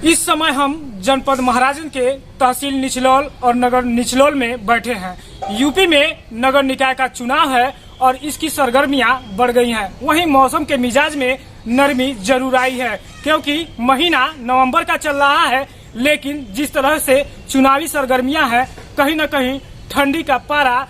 इस समय हम जनपद महाराजगंज के तहसील निचलौल और नगर निचलौल में बैठे हैं। यूपी में नगर निकाय का चुनाव है और इसकी सरगर्मियां बढ़ गई हैं। वहीं मौसम के मिजाज में नरमी जरूर आई है, क्योंकि महीना नवंबर का चल रहा है, लेकिन जिस तरह से चुनावी सरगर्मियां हैं, कहीं न कहीं ठंडी का पारा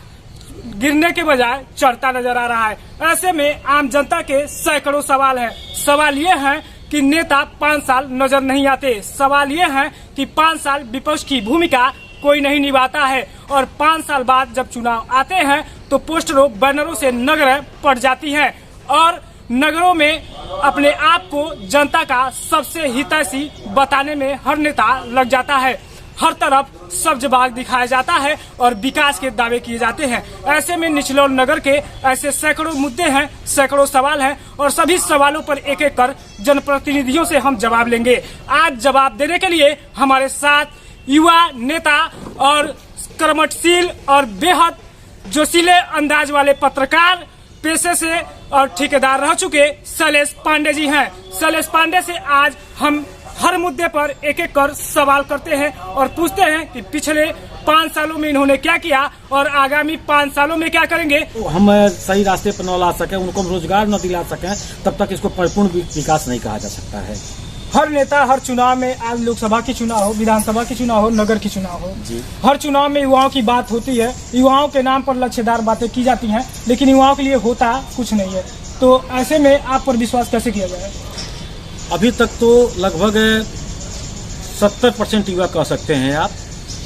गिरने के बजाय चढ़ता नजर आ रहा है। ऐसे में आम जनता के सैकड़ों सवाल हैं। सवाल ये है कि नेता 5 साल नजर नहीं आते। सवाल ये है कि 5 साल विपक्ष की भूमिका कोई नहीं निभाता है और 5 साल बाद जब चुनाव आते हैं तो पोस्टरों बैनरों से नगरें पड़ जाती हैं और नगरों में अपने आप को जनता का सबसे हितैषी बताने में हर नेता लग जाता है। हर तरफ सब्ज बाग दिखाया जाता है और विकास के दावे किए जाते हैं। ऐसे में निचलौल नगर के ऐसे सैकड़ों मुद्दे हैं, सैकड़ों सवाल हैं और सभी सवालों पर एक एक कर जनप्रतिनिधियों से हम जवाब लेंगे। आज जवाब देने के लिए हमारे साथ युवा नेता और कर्मठशील और बेहद जोशीले अंदाज वाले पत्रकार, पेशे से और ठेकेदार रह चुके शैलेश पांडे जी हैं। शैलेश पांडे से आज हम हर मुद्दे पर एक एक कर सवाल करते हैं और पूछते हैं कि पिछले 5 सालों में इन्होंने क्या किया और आगामी 5 सालों में क्या करेंगे। हम सही रास्ते पर न ला सके, उनको हम रोजगार न दिला सकें, तब तक इसको परिपूर्ण विकास नहीं कहा जा सकता है। हर नेता हर चुनाव में, आज लोकसभा की चुनाव हो, विधानसभा की चुनाव हो, नगर की चुनाव हो, हर चुनाव में युवाओं की बात होती है। युवाओं के नाम पर लक्ष्यदार बातें की जाती हैं, लेकिन युवाओं के लिए होता कुछ नहीं है। तो ऐसे में आप पर विश्वास कैसे किया जाए? अभी तक तो लगभग 70% युवा कह सकते हैं आप।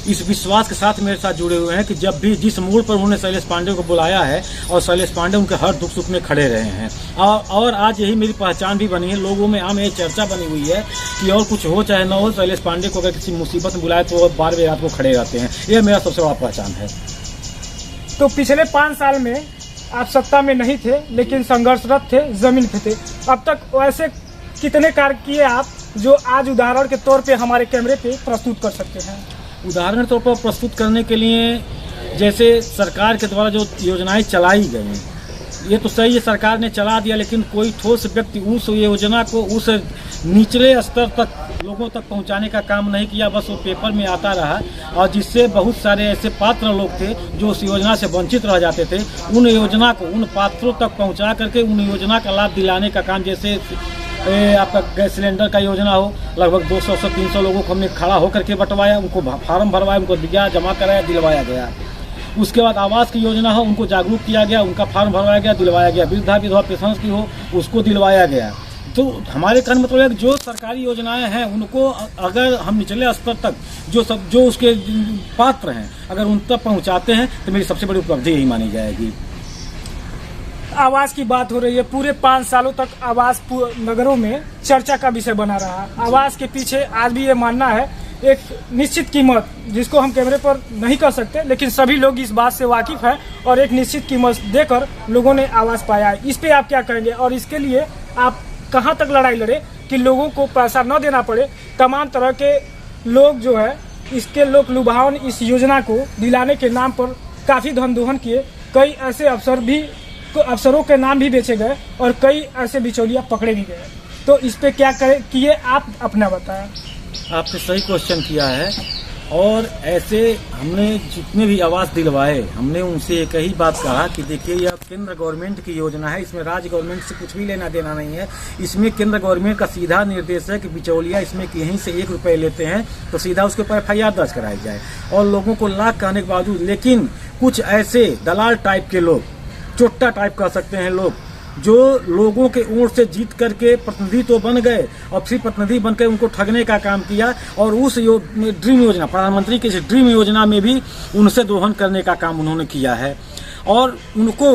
इस विश्वास के साथ मेरे साथ जुड़े हुए हैं कि जब भी जिस मोड़ पर उन्होंने शैलेश पांडे को बुलाया है और शैलेश पांडे उनके हर दुख सुख में खड़े रहे हैं और आज यही मेरी पहचान भी बनी है। लोगों में आम ये चर्चा बनी हुई है कि और कुछ हो चाहे न हो, शैलेश पांडे को अगर किसी मुसीबत में बुलाए तो 12 बजे रात को खड़े रहते हैं। यह मेरा सबसे बड़ा पहचान है। तो पिछले 5 साल में आप सत्ता में नहीं थे, लेकिन संघर्षरत थे, जमीन पे थे। अब तक वैसे कितने कार्य किए आप जो आज उदाहरण के तौर पे हमारे कैमरे पे प्रस्तुत कर सकते हैं? उदाहरण के तौर पर प्रस्तुत करने के लिए जैसे सरकार के द्वारा जो योजनाएं चलाई गई, ये तो सही है, सरकार ने चला दिया, लेकिन कोई ठोस व्यक्ति उस योजना को उस निचले स्तर तक लोगों तक पहुंचाने का काम नहीं किया। बस वो पेपर में आता रहा और जिससे बहुत सारे ऐसे पात्र लोग थे जो उस योजना से वंचित रह जाते थे, उन योजना को उन पात्रों तक पहुंचा करके उन योजना का लाभ दिलाने का काम, जैसे आपका गैस सिलेंडर का योजना हो, लगभग 200 से 300 लोगों को हमने खड़ा होकर के बंटवाया, उनको फार्म भरवाया, उनको दिया, जमा कराया, दिलवाया गया। उसके बाद आवास की योजना हो, उनको जागरूक किया गया, उनका फार्म भरवाया गया, दिलवाया गया। वृद्धा विधवा पेंशन की हो, उसको दिलवाया गया। तो हमारे कहने मतलब है कि जो सरकारी योजनाएं हैं उनको अगर हम निचले स्तर तक जो उसके पात्र हैं अगर उन तक पहुँचाते हैं तो मेरी सबसे बड़ी उपलब्धि यही मानी जाएगी। आवास की बात हो रही है। पूरे 5 सालों तक आवास नगरों में चर्चा का विषय बना रहा। आवास के पीछे आज भी ये मानना है एक निश्चित कीमत, जिसको हम कैमरे पर नहीं कर सकते, लेकिन सभी लोग इस बात से वाकिफ हैं और एक निश्चित कीमत देकर लोगों ने आवास पाया है। इस पे आप क्या कहेंगे और इसके लिए आप कहाँ तक लड़ाई लड़े कि लोगों को पैसा न देना पड़े? तमाम तरह के लोग जो है इसके लोक लुभावन इस योजना को दिलाने के नाम पर काफ़ी धन दोहन किए। कई ऐसे अफसरों के नाम भी बेचे गए और कई ऐसे बिचौलिया पकड़े भी गए। तो इस पे क्या किए आप अपना बताएं। आपने सही क्वेश्चन किया है और ऐसे हमने जितने भी आवास दिलवाए, हमने उनसे एक ही बात कहा कि देखिए यह केंद्र गवर्नमेंट की योजना है, इसमें राज्य गवर्नमेंट से कुछ भी लेना देना नहीं है। इसमें केंद्र गवर्नमेंट का सीधा निर्देश है कि बिचौलिया इसमें यहीं से 1 रुपये लेते हैं तो सीधा उसके ऊपर FIR दर्ज कराई जाए। और लोगों को लाख कहने के बावजूद, लेकिन कुछ ऐसे दलाल टाइप के लोग, चोट्टा टाइप कह सकते हैं लोग, जो लोगों के ओर से जीत करके प्रतिनिधि तो बन गए और फिर प्रतिनिधि बनकर उनको ठगने का काम किया और उस ड्रीम योजना, प्रधानमंत्री की ड्रीम योजना में भी उनसे दोहन करने का काम उन्होंने किया है। और उनको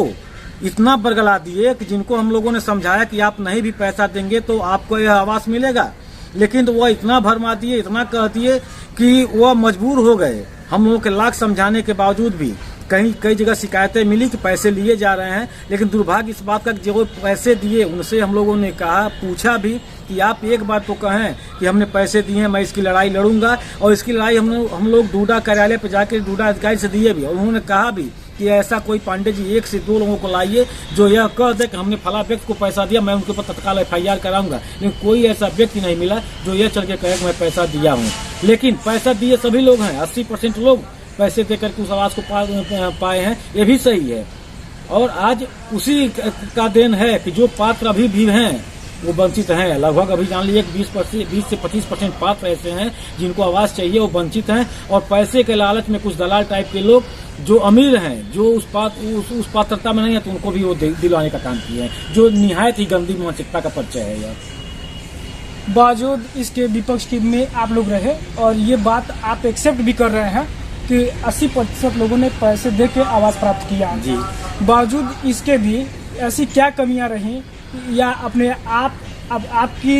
इतना बरगला दिए कि जिनको हम लोगों ने समझाया कि आप नहीं भी पैसा देंगे तो आपको यह आवास मिलेगा, लेकिन तो वह इतना भरमा दिए, इतना कह दिए कि वह मजबूर हो गए। हम लोगों के लाख समझाने के बावजूद भी कई जगह शिकायतें मिली कि पैसे लिए जा रहे हैं, लेकिन दुर्भाग्य इस बात का कि जो पैसे दिए उनसे हम लोगों ने कहा, पूछा भी कि आप एक बार तो कहें कि हमने पैसे दिए हैं, मैं इसकी लड़ाई लड़ूंगा। और इसकी लड़ाई हम लोग डूडा कार्यालय पर जाकर डूडा अधिकारी से दिए भी और उन्होंने कहा भी कि ऐसा कोई पांडे जी 1 से 2 लोगों को लाइए जो यह कह दे कि हमने फला व्यक्ति को पैसा दिया, मैं उनके ऊपर तत्काल FIR कराऊंगा। लेकिन कोई ऐसा व्यक्ति नहीं मिला जो यह चल के कहे कि मैं पैसा दिया हूँ। लेकिन पैसा दिए सभी लोग हैं, 80% लोग पैसे देकर के उस आवास को पाए हैं, ये भी सही है। और आज उसी का देन है कि जो पात्र अभी भी हैं वो वंचित हैं। लगभग अभी जान लीजिए 20 से 25% पात्र ऐसे हैं जिनको आवास चाहिए, वो वंचित हैं। और पैसे के लालच में कुछ दलाल टाइप के लोग जो अमीर हैं, जो उस पात्रता में नहीं है, तो उनको भी वो दिलवाने का काम किए हैं, जो निहायत ही गंदी मानसिकता का परिचय है यह। बावजूद इसके विपक्ष की में आप लोग रहे और ये बात आप एक्सेप्ट भी कर रहे हैं कि 80% लोगों ने पैसे दे के आवास प्राप्त किया जी। बावजूद इसके भी ऐसी क्या कमियां रही या अपने आप अब आपकी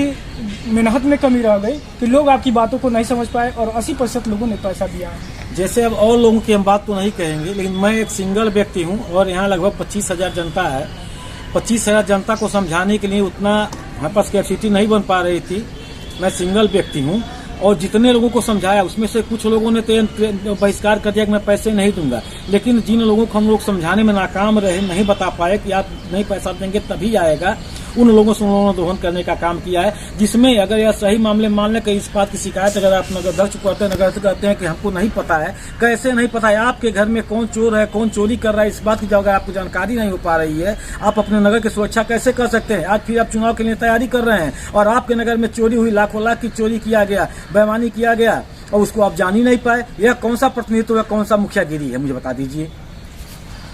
मेहनत में कमी रह गई कि लोग आपकी बातों को नहीं समझ पाए और 80% लोगों ने पैसा दिया है? जैसे अब और लोगों की हम बात तो नहीं कहेंगे, लेकिन मैं एक सिंगल व्यक्ति हूं और यहाँ लगभग 25,000 जनता है। 25,000 जनता को समझाने के लिए उतना हमारे पास कैपेसिटी नहीं बन पा रही थी। मैं सिंगल व्यक्ति हूं और जितने लोगों को समझाया उसमें से कुछ लोगों ने तो बहिष्कार कर दिया कि मैं पैसे नहीं दूंगा। लेकिन जिन लोगों को हम लोग समझाने में नाकाम रहे, नहीं बता पाए कि आप नहीं पैसा देंगे तभी आएगा, उन लोगों से उन्होंने दोहन करने का काम किया है। जिसमें अगर यह सही मामले मान लें कि इस बात की शिकायत अगर आप नगर दर्ज करते हैं, नगर कहते हैं कि हमको नहीं पता है, कैसे नहीं पता है? आपके घर में कौन चोर है, कौन चोरी कर रहा है, इस बात की अगर आपको जानकारी नहीं हो पा रही है, आप अपने नगर की सुरक्षा कैसे कर सकते हैं? आज फिर आप चुनाव के लिए तैयारी कर रहे हैं और आपके नगर में चोरी हुई, लाखों लाख की चोरी किया गया, बेईमानी किया गया और उसको आप जान ही नहीं पाए। यह कौन सा प्रतिनिधित्व है, कौन सा मुखियागिरी है, मुझे बता दीजिए।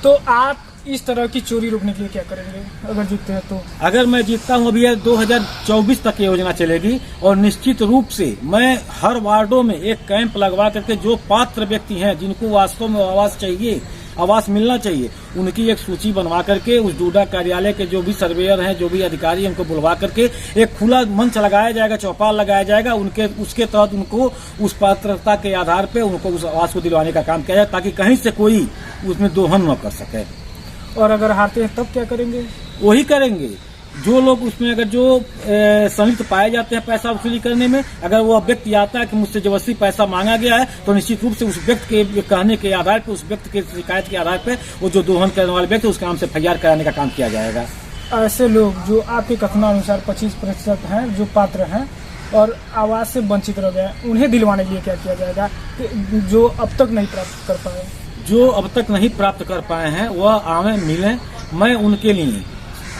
तो आप इस तरह की चोरी रोकने के लिए क्या करेंगे अगर जीतते हैं तो? अगर मैं जीतता हूं, अभी 2024 तक ये योजना चलेगी और निश्चित रूप से मैं हर वार्डों में एक कैंप लगवा करके जो पात्र व्यक्ति हैं जिनको वास्तव में आवास चाहिए, आवास मिलना चाहिए, उनकी एक सूची बनवा करके उस डूडा कार्यालय के जो भी सर्वेयर हैं, जो भी अधिकारी हैं, उनको बुलवा करके एक खुला मंच लगाया जाएगा, चौपाल लगाया जाएगा, उसके तहत उनको उस पात्रता के आधार पे उनको उस आवास को दिलवाने का काम किया जाए ताकि कहीं से कोई उसमें दोहन न कर सके। और अगर हारते हैं तब क्या करेंगे? वही करेंगे जो लोग उसमें अगर जो संलिप्त पाए जाते हैं पैसा वसूली करने में, अगर वो व्यक्ति आता है कि मुझसे जबरदस्ती पैसा मांगा गया है, तो निश्चित रूप से उस व्यक्ति के कहने के आधार पर, उस व्यक्ति के शिकायत के आधार पर वो जो दोहन करने वाले व्यक्ति उसके नाम से FIR कराने का काम किया जाएगा। ऐसे लोग जो आपके कथनानुसार 25% हैं जो पात्र हैं और आवास से वंचित रह गए, उन्हें दिलवाने के लिए क्या किया जाएगा जो अब तक नहीं प्राप्त कर पाए? जो अब तक नहीं प्राप्त कर पाए हैं वह आवे मिलें। मैं उनके लिए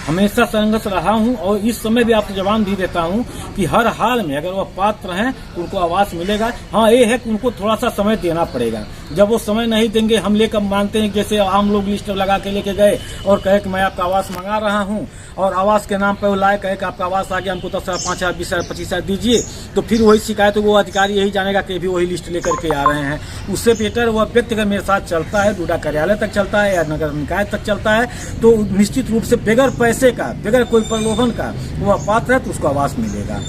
हमेशा संघर्ष रहा हूं और इस समय भी आपको जवाब भी देता हूं कि हर हाल में अगर वह पात्र हैं तो उनको आवास मिलेगा। हाँ, ये है कि उनको थोड़ा सा समय देना पड़ेगा। जब वो समय नहीं देंगे, हम लेकर मानते हैं जैसे आम लोग लिस्ट लगा के लेके गए और कहे कि मैं आपका आवास मंगा रहा हूं और आवास के नाम पर वो लाए कहे कि आपका आवास आ गया, हमको 10,000, 5,000, 20,000, 25,000 दीजिए, तो फिर वही शिकायत वो अधिकारी यही जानेगा कि भी वही लिस्ट लेकर के आ रहे हैं। उससे बेटर वह व्यक्ति अगर मेरे साथ चलता है, डूडा कार्यालय तक चलता है या नगर निकाय तक चलता है, तो निश्चित रूप से बगैर पैसे का, बगैर कोई प्रलोभन का वह पात्र है तो उसको आवास मिलेगा।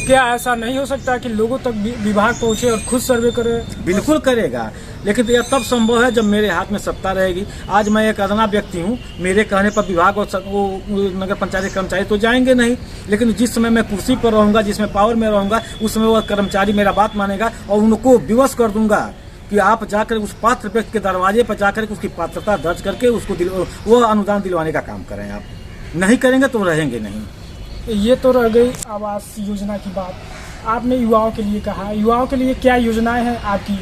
क्या ऐसा नहीं हो सकता कि लोगों तक विभाग पहुंचे और खुद सर्वे करे? बिल्कुल करेगा, लेकिन यह तब संभव है जब मेरे हाथ में सत्ता रहेगी। आज मैं एक अदना व्यक्ति हूँ, मेरे कहने पर विभाग और नगर पंचायत कर्मचारी तो जाएंगे नहीं, लेकिन जिस समय मैं कुर्सी पर रहूंगा, जिसमें पावर में रहूंगा, उस समय वह कर्मचारी मेरा बात मानेगा और उनको विवश कर दूंगा कि आप जाकर उस पात्र व्यक्ति के दरवाजे पर जाकर उसकी पात्रता दर्ज करके उसको वो अनुदान दिलवाने का काम करें। आप नहीं करेंगे तो रहेंगे नहीं। ये तो रह गई आवास योजना की बात। आपने युवाओं के लिए कहा, युवाओं के लिए क्या योजनाएं हैं आपकी?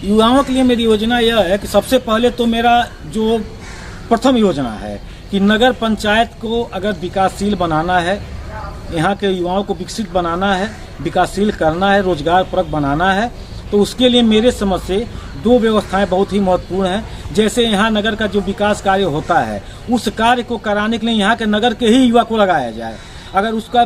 युवाओं के लिए मेरी योजना यह है कि सबसे पहले तो मेरा जो प्रथम योजना है कि नगर पंचायत को अगर विकासशील बनाना है, यहाँ के युवाओं को विकसित बनाना है, विकासशील करना है, रोजगार परक बनाना है, तो उसके लिए मेरे समझ से 2 व्यवस्थाएं बहुत ही महत्वपूर्ण हैं। जैसे यहाँ नगर का जो विकास कार्य होता है, उस कार्य को कराने के लिए यहाँ के नगर के ही युवा को लगाया जाए। अगर उसका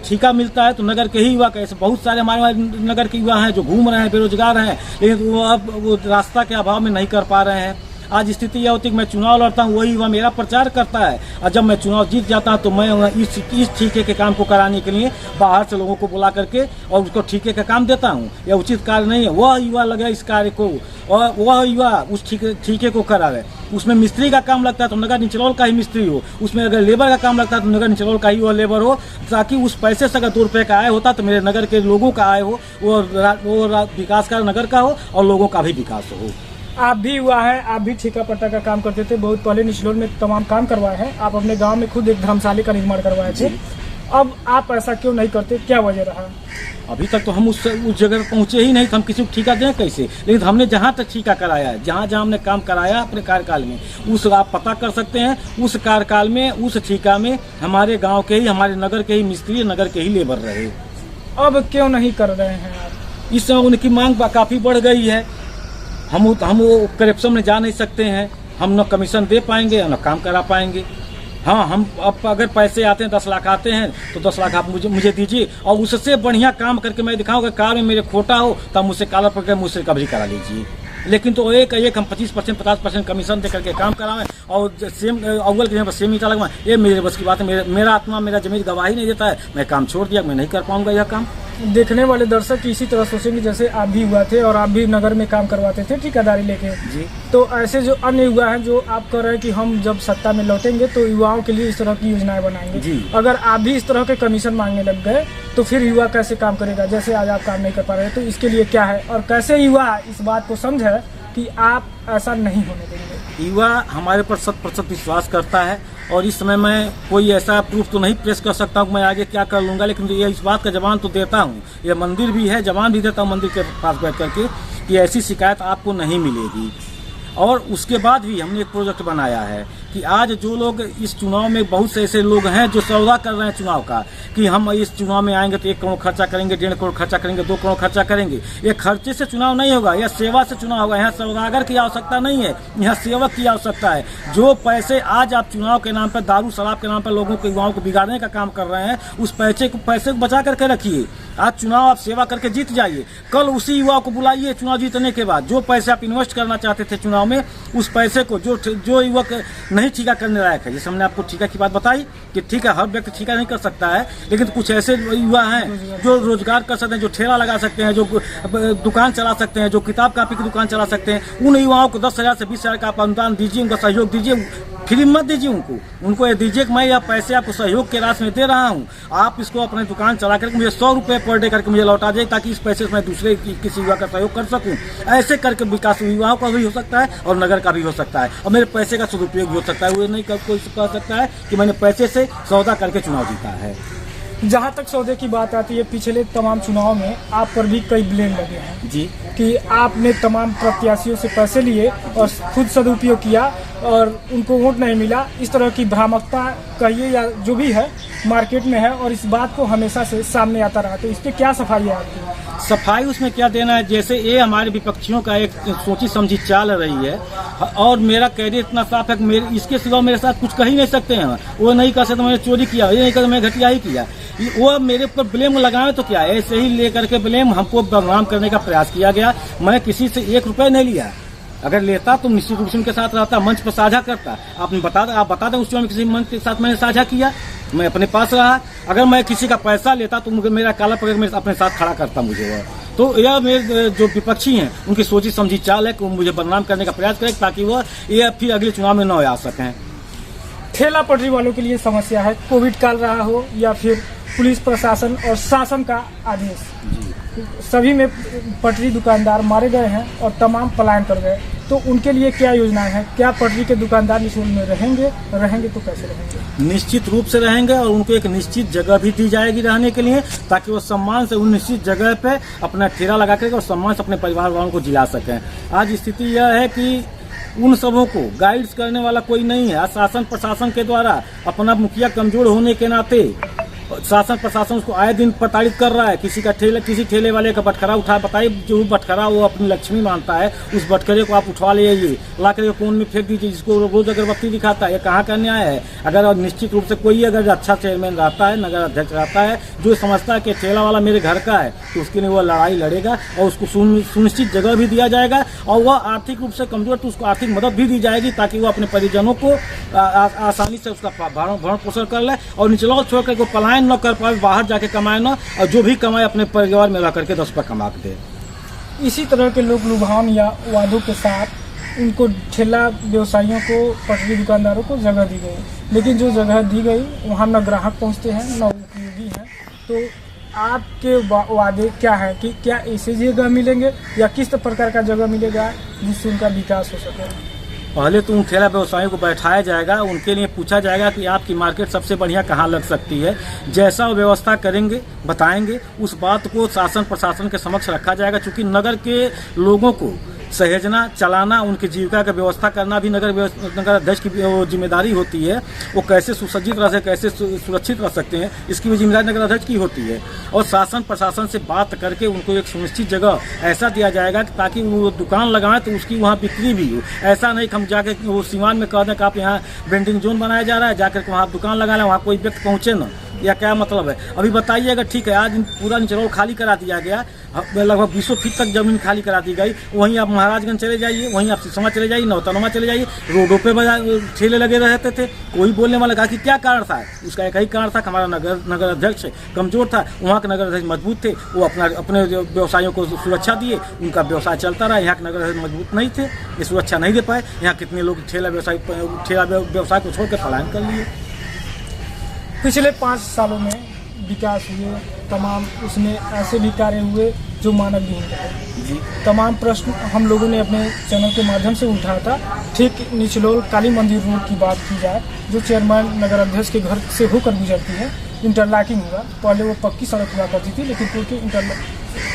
ठेका मिलता है तो नगर के ही युवा, कैसे बहुत सारे हमारे नगर के युवा हैं जो घूम रहे हैं, बेरोजगार हैं, लेकिन वो अब वो रास्ता के अभाव में नहीं कर पा रहे हैं। आज स्थिति यह होती है कि मैं चुनाव लड़ता हूँ, वही युवा मेरा प्रचार करता है और जब मैं चुनाव जीत जाता हूँ तो मैं इस ठेके के काम को कराने के लिए बाहर से लोगों को बुला करके और उसको ठेके का काम देता हूँ। यह उचित कार्य नहीं है। वह युवा लगे इस कार्य को और वह युवा उस ठेके को करावे। उसमें मिस्त्री का काम लगता है तो नगर निचलौल का ही मिस्त्री हो, उसमें अगर लेबर का काम लगता है तो नगर निचलौल का ही वो लेबर हो, ताकि उस पैसे से अगर 2 रुपये का आय होता तो मेरे नगर के लोगों का आय हो, वो विकास का नगर का हो और लोगों का भी विकास हो। आप भी हुआ है, आप भी ठेका पट्टा का काम करते थे, बहुत पहले निचलोल में तमाम काम करवाए हैं। आप अपने गांव में खुद एक धर्मशाला का निर्माण करवाए थे। अब आप ऐसा क्यों नहीं करते, क्या वजह रहा? अभी तक तो हम उस जगह पहुंचे ही नहीं, तो हम किसी को ठेका दें कैसे? लेकिन हमने जहां तक ठेका कराया है, जहां जहां हमने काम कराया अपने कार्यकाल में, उस आप पता कर सकते हैं, उस कार्यकाल में उस ठेका में हमारे गांव के ही, हमारे नगर के ही मिस्त्री, नगर के ही लेबर रहे। अब क्यों नहीं कर रहे हैं आप? इस समय उनकी मांग काफी बढ़ गई है। हम वो करप्शन में जा नहीं सकते हैं, हम न कमीशन दे पाएंगे न काम करा पाएंगे। हाँ, हम अब अगर पैसे आते हैं 10 लाख आते हैं तो 10 लाख आप मुझे दीजिए और उससे बढ़िया काम करके मैं दिखाऊंगा। कार में मेरे खोटा हो तो आप मुझसे काला पकड़ मुझसे कब्जी करा लीजिए। लेकिन तो एक हम 25% 50% कमीशन दे करके काम करावें और सेम अव्वल के यहाँ सेम ईटा लगवाएं, ये मेरे बस की बात है। मेरा आत्मा, मेरा जमीन गवाही नहीं देता है। मैं काम छोड़ दिया, मैं नहीं कर पाऊंगा यह काम। देखने वाले दर्शक इसी तरह सोचेंगे जैसे आप भी हुआ थे और आप भी नगर में काम करवाते थे ठेकेदारी लेके जी। तो ऐसे जो अन्य युवा हैं जो आप कह रहे हैं कि हम जब सत्ता में लौटेंगे तो युवाओं के लिए इस तरह की योजनाएं बनाएंगे जी। अगर आप भी इस तरह के कमीशन मांगने लग गए तो फिर युवा कैसे काम करेगा? जैसे आज आप काम नहीं कर पा रहे, तो इसके लिए क्या है और कैसे युवा इस बात को समझे कि आप ऐसा नहीं होने देंगे? युवा हमारे पर 100% विश्वास करता है और इस समय मैं कोई ऐसा प्रूफ तो नहीं पेश कर सकता हूँ मैं आगे क्या कर लूंगा, लेकिन ये इस बात का जवान तो देता हूँ। ये मंदिर भी है, जवान भी देता हूँ मंदिर के पास बैठ करके कि ऐसी शिकायत आपको नहीं मिलेगी। और उसके बाद भी हमने एक प्रोजेक्ट बनाया है कि आज जो लोग इस चुनाव में, बहुत से ऐसे लोग हैं जो सौदा कर रहे हैं चुनाव का कि हम इस चुनाव में आएंगे तो 1 करोड़ खर्चा करेंगे, 1.5 करोड़ खर्चा करेंगे, 2 करोड़ खर्चा करेंगे। ये खर्चे से चुनाव नहीं होगा, यह सेवा से चुनाव होगा। यहाँ सौदागर की आवश्यकता नहीं है, यहाँ सेवक की आवश्यकता है। जो पैसे आज आप चुनाव के नाम पर, दारू शराब के नाम पर लोगों को, युवाओं को बिगाड़ने का काम कर रहे हैं, उस पैसे को बचा करके रखिए। आज चुनाव आप सेवा करके जीत जाइए, कल उसी युवा को बुलाइए चुनाव जीतने के बाद। जो पैसे आप इन्वेस्ट करना चाहते थे चुनाव में, उस पैसे को जो युवक नहीं ठीका करने लायक है, जैसे हमने आपको ठीका की बात बताई कि ठीक है हर व्यक्ति ठीका नहीं कर सकता है, लेकिन कुछ ऐसे युवा हैं जो रोजगार कर सकते हैं, जो ठेला लगा सकते हैं, जो दुकान चला सकते हैं, जो किताब कापी की दुकान चला सकते हैं। उन युवाओं को 10,000 से 20,000 का आप अनुदान दीजिए, उनका सहयोग दीजिए। फ्री मत दीजिए उनको ये दीजिए कि मैं यह पैसे आपको सहयोग के राशि में दे रहा हूँ, आप इसको अपने दुकान चला करके मुझे 100 रुपये पर डे करके मुझे लौटा दे, ताकि इस पैसे से मैं दूसरे किसी युवा का सहयोग कर सकूँ। ऐसे करके विकास युवाओं का भी हो सकता है और नगर का भी हो सकता है और मेरे पैसे का सदुपयोग भी हो सकता है। वो नहीं कोई कह सकता है कि मैंने पैसे से सौदा करके चुनाव जीता है। जहाँ तक सौदे की बात आती है, पिछले तमाम चुनाव में आप पर भी कई ब्लेम लगे हैं जी कि आपने तमाम प्रत्याशियों से पैसे लिए और खुद सदुपयोग किया और उनको वोट नहीं मिला। इस तरह की भ्रामकता कहिए या जो भी है मार्केट में है और इस बात को हमेशा से सामने आता रहा, तो इस पर क्या सफाई है आपकी? सफाई उसमें क्या देना है, जैसे ये हमारे विपक्षियों का एक सोची समझी चाल रही है और मेरा कैरियर इतना साफ है कि इसके सिवा मेरे साथ कुछ कह ही नहीं सकते हैं। वो नहीं कर सकते मैंने चोरी किया, ये नहीं कर मैं घटिया ही किया। वो मेरे ऊपर ब्लेम लगाए तो क्या है, ऐसे ही लेकर के ब्लेम हमको बदनाम करने का प्रयास किया गया। मैं किसी से 1 रुपये नहीं लिया, अगर लेता तो निश्चित रूप से उनके साथ रहता, मंच पर साझा करता। आप बता दें उस समय किसी मंच के साथ मैंने साझा किया, मैं अपने पास रहा। अगर मैं किसी का पैसा लेता तो मेरा काला पकड़ मेरे अपने साथ खड़ा करता मुझे वो। तो यह मेरे जो विपक्षी हैं उनकी सोची समझी चाल है कि वो मुझे बदनाम करने का प्रयास करें ताकि वो ये फिर अगले चुनाव में न आ सकें। ठेला पटरी वालों के लिए समस्या है, कोविड काल रहा हो या फिर पुलिस प्रशासन और शासन का आदेश, सभी में पटरी दुकानदार मारे गए हैं और तमाम पलायन कर गए। तो उनके लिए क्या योजनाएं हैं? क्या पटरी के दुकानदार निःशुल्क में रहेंगे तो कैसे रहेंगे? निश्चित रूप से रहेंगे और उनको एक निश्चित जगह भी दी जाएगी रहने के लिए, ताकि वो सम्मान से उन निश्चित जगह पे अपना ठेला लगा करके और सम्मान से अपने परिवार वालों को जिला सकें। आज स्थिति यह है कि उन सबों को गाइड्स करने वाला कोई नहीं है। शासन प्रशासन के द्वारा अपना मुखिया कमजोर होने के नाते शासन प्रशासन उसको आए दिन प्रताड़ित कर रहा है। किसी ठेले वाले का बटखरा उठा, बताइए जो बटखरा वो अपनी लक्ष्मी मानता है, उस बटखरे को आप उठवा ले आइए, ला कर कोन में फेंक दीजिए, जिसको रोज अगरबत्ती दिखाता है। ये कहाँ का न्याय है? अगर निश्चित रूप से कोई अगर अच्छा चेयरमैन रहता है, नगर अध्यक्ष रहता है, जो समझता है कि ठेला वाला मेरे घर का है, तो उसके लिए वो लड़ाई लड़ेगा और उसको सुनिश्चित जगह भी दिया जाएगा और वह आर्थिक रूप से कमजोर तो उसको आर्थिक मदद भी दी जाएगी, ताकि वो अपने परिजनों को आसानी से उसका भरण पोषण कर ले और निचलौल छोड़ कर पलायन न कर पाए, बाहर जाके कमाए ना, और जो भी कमाए अपने परिवार में रह करके 10 रुपये कमा दे। इसी तरह के लोग लुभान या वादों के साथ उनको ठेला व्यवसायियों को, पटरी दुकानदारों को जगह दी गई, लेकिन जो जगह दी गई वहाँ न ग्राहक पहुँचते हैं न उपयोगी हैं। तो आपके वादे क्या है कि क्या ऐसी जगह मिलेंगे या किस प्रकार का जगह मिलेगा जिससे उनका विकास हो सके? पहले तो उन ठेला व्यवसायियों को बैठाया जाएगा, उनके लिए पूछा जाएगा कि आपकी मार्केट सबसे बढ़िया कहाँ लग सकती है। जैसा वो व्यवस्था करेंगे, बताएंगे, उस बात को शासन प्रशासन के समक्ष रखा जाएगा। चूँकि नगर के लोगों को सहेजना, चलाना, उनकी जीविका का व्यवस्था करना भी नगर अध्यक्ष की जिम्मेदारी होती है। वो कैसे सुसज्जित रह सकते, कैसे सुरक्षित रह सकते हैं, इसकी भी जिम्मेदारी नगर अध्यक्ष की होती है। और शासन प्रशासन से बात करके उनको एक सुनिश्चित जगह ऐसा दिया जाएगा कि ताकि वो दुकान लगाएं तो उसकी वहाँ बिक्री भी हो। ऐसा नहीं कि हम जाके वो सीमान में कह दें कि आप यहाँ वेंडिंग जोन बनाया जा रहा है, जाकर के वहाँ दुकान लगा लें, वहाँ कोई व्यक्ति पहुँचे ना, या क्या मतलब है? अभी बताइए, अगर ठीक है आज पूरा निचलौल खाली करा दिया गया, लगभग 200 फीट तक जमीन खाली करा दी गई, वहीं आप महाराजगंज चले जाइए, वहीं आप सिसवा चले जाइए, नौतनवा चले जाइए, रोडों पे ठेले लगे रहते थे। कोई बोलने वाला कहा कि क्या कारण था? उसका एक ही कारण था कि हमारा नगर अध्यक्ष कमजोर था, वहाँ के नगर अध्यक्ष मजबूत थे, वो अपने व्यवसायियों को सुरक्षा दिए, उनका व्यवसाय चलता रहा। यहाँ के नगर अध्यक्ष मजबूत नहीं थे, ये सुरक्षा नहीं दे पाए। यहाँ कितने लोग ठेला व्यवसाय को छोड़ कर पलायन कर लिए। पिछले 5 सालों में विकास हुए तमाम, उसमें ऐसे भी कार्य हुए जो मानवहीन थे। तमाम प्रश्न हम लोगों ने अपने चैनल के माध्यम से उठाया था। ठीक निचलौल काली मंदिर रोड की बात की जाए, जो चेयरमैन नगर अध्यक्ष के घर से होकर गुजरती है, इंटरलॉकिंग हुआ। पहले वो पक्की सड़क हुआ करती थी, लेकिन क्योंकि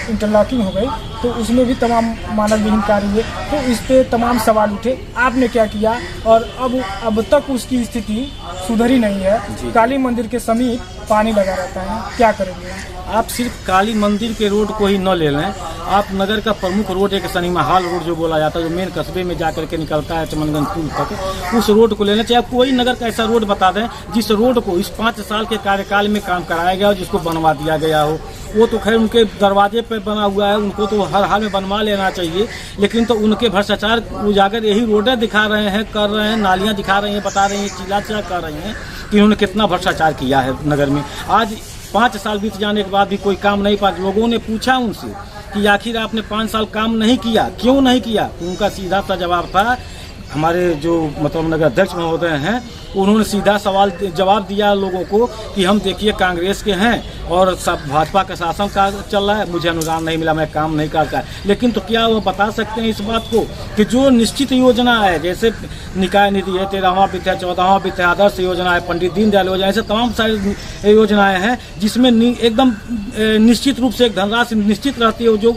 इंटरलॉकिंग हो गई तो उसमें भी तमाम मानवहीन कार्य हुए। तो इस पे तमाम सवाल उठे, आपने क्या किया? और अब तक उसकी स्थिति सुधरी नहीं है। काली मंदिर के समीप पानी लगा रहता है, क्या करेंगे? आप सिर्फ काली मंदिर के रोड को ही न ले लें, आप नगर का प्रमुख रोड एक सिनेमा हॉल रोड जो बोला जाता है, जो मेन कस्बे में जाकर के निकलता है चमनगंज पुल तक, उस रोड को ले लें। चाहे कोई नगर का ऐसा रोड बता दें जिस रोड को इस 5 साल के कार्यकाल में काम कराया गया हो, जिसको बनवा दिया गया हो। वो तो खैर उनके दरवाजे पे बना हुआ है, उनको तो हर हाल में बनवा लेना चाहिए। लेकिन तो उनके भ्रष्टाचार उजागर यही रोडें दिखा रहे हैं, कर रहे हैं, नालियाँ दिखा रहे हैं, बता रहे हैं, चिल्ला कर रहे हैं कि उन्होंने कितना भ्रष्टाचार किया है नगर में। आज 5 साल बीत जाने के बाद भी कोई काम नहीं पाया। लोगों ने पूछा उनसे कि आखिर आपने 5 साल काम नहीं किया, क्यों नहीं किया? उनका सीधा सा जवाब था, हमारे जो मतलब नगर अध्यक्ष महोदय हैं, उन्होंने सीधा सवाल जवाब दिया लोगों को कि हम देखिए कांग्रेस के हैं और सब भाजपा का शासन का चल रहा है, मुझे अनुदान नहीं मिला, मैं काम नहीं करता। लेकिन तो क्या वो बता सकते हैं इस बात को कि जो निश्चित योजना है, जैसे निकाय निधि है, 13वां वित्त है, 14वां वित्त है, आदर्श योजना है, पंडित दीनदयाल योजना, ऐसे तमाम सारी योजनाएं हैं जिसमें एकदम निश्चित रूप से एक धनराशि निश्चित रहती है, जो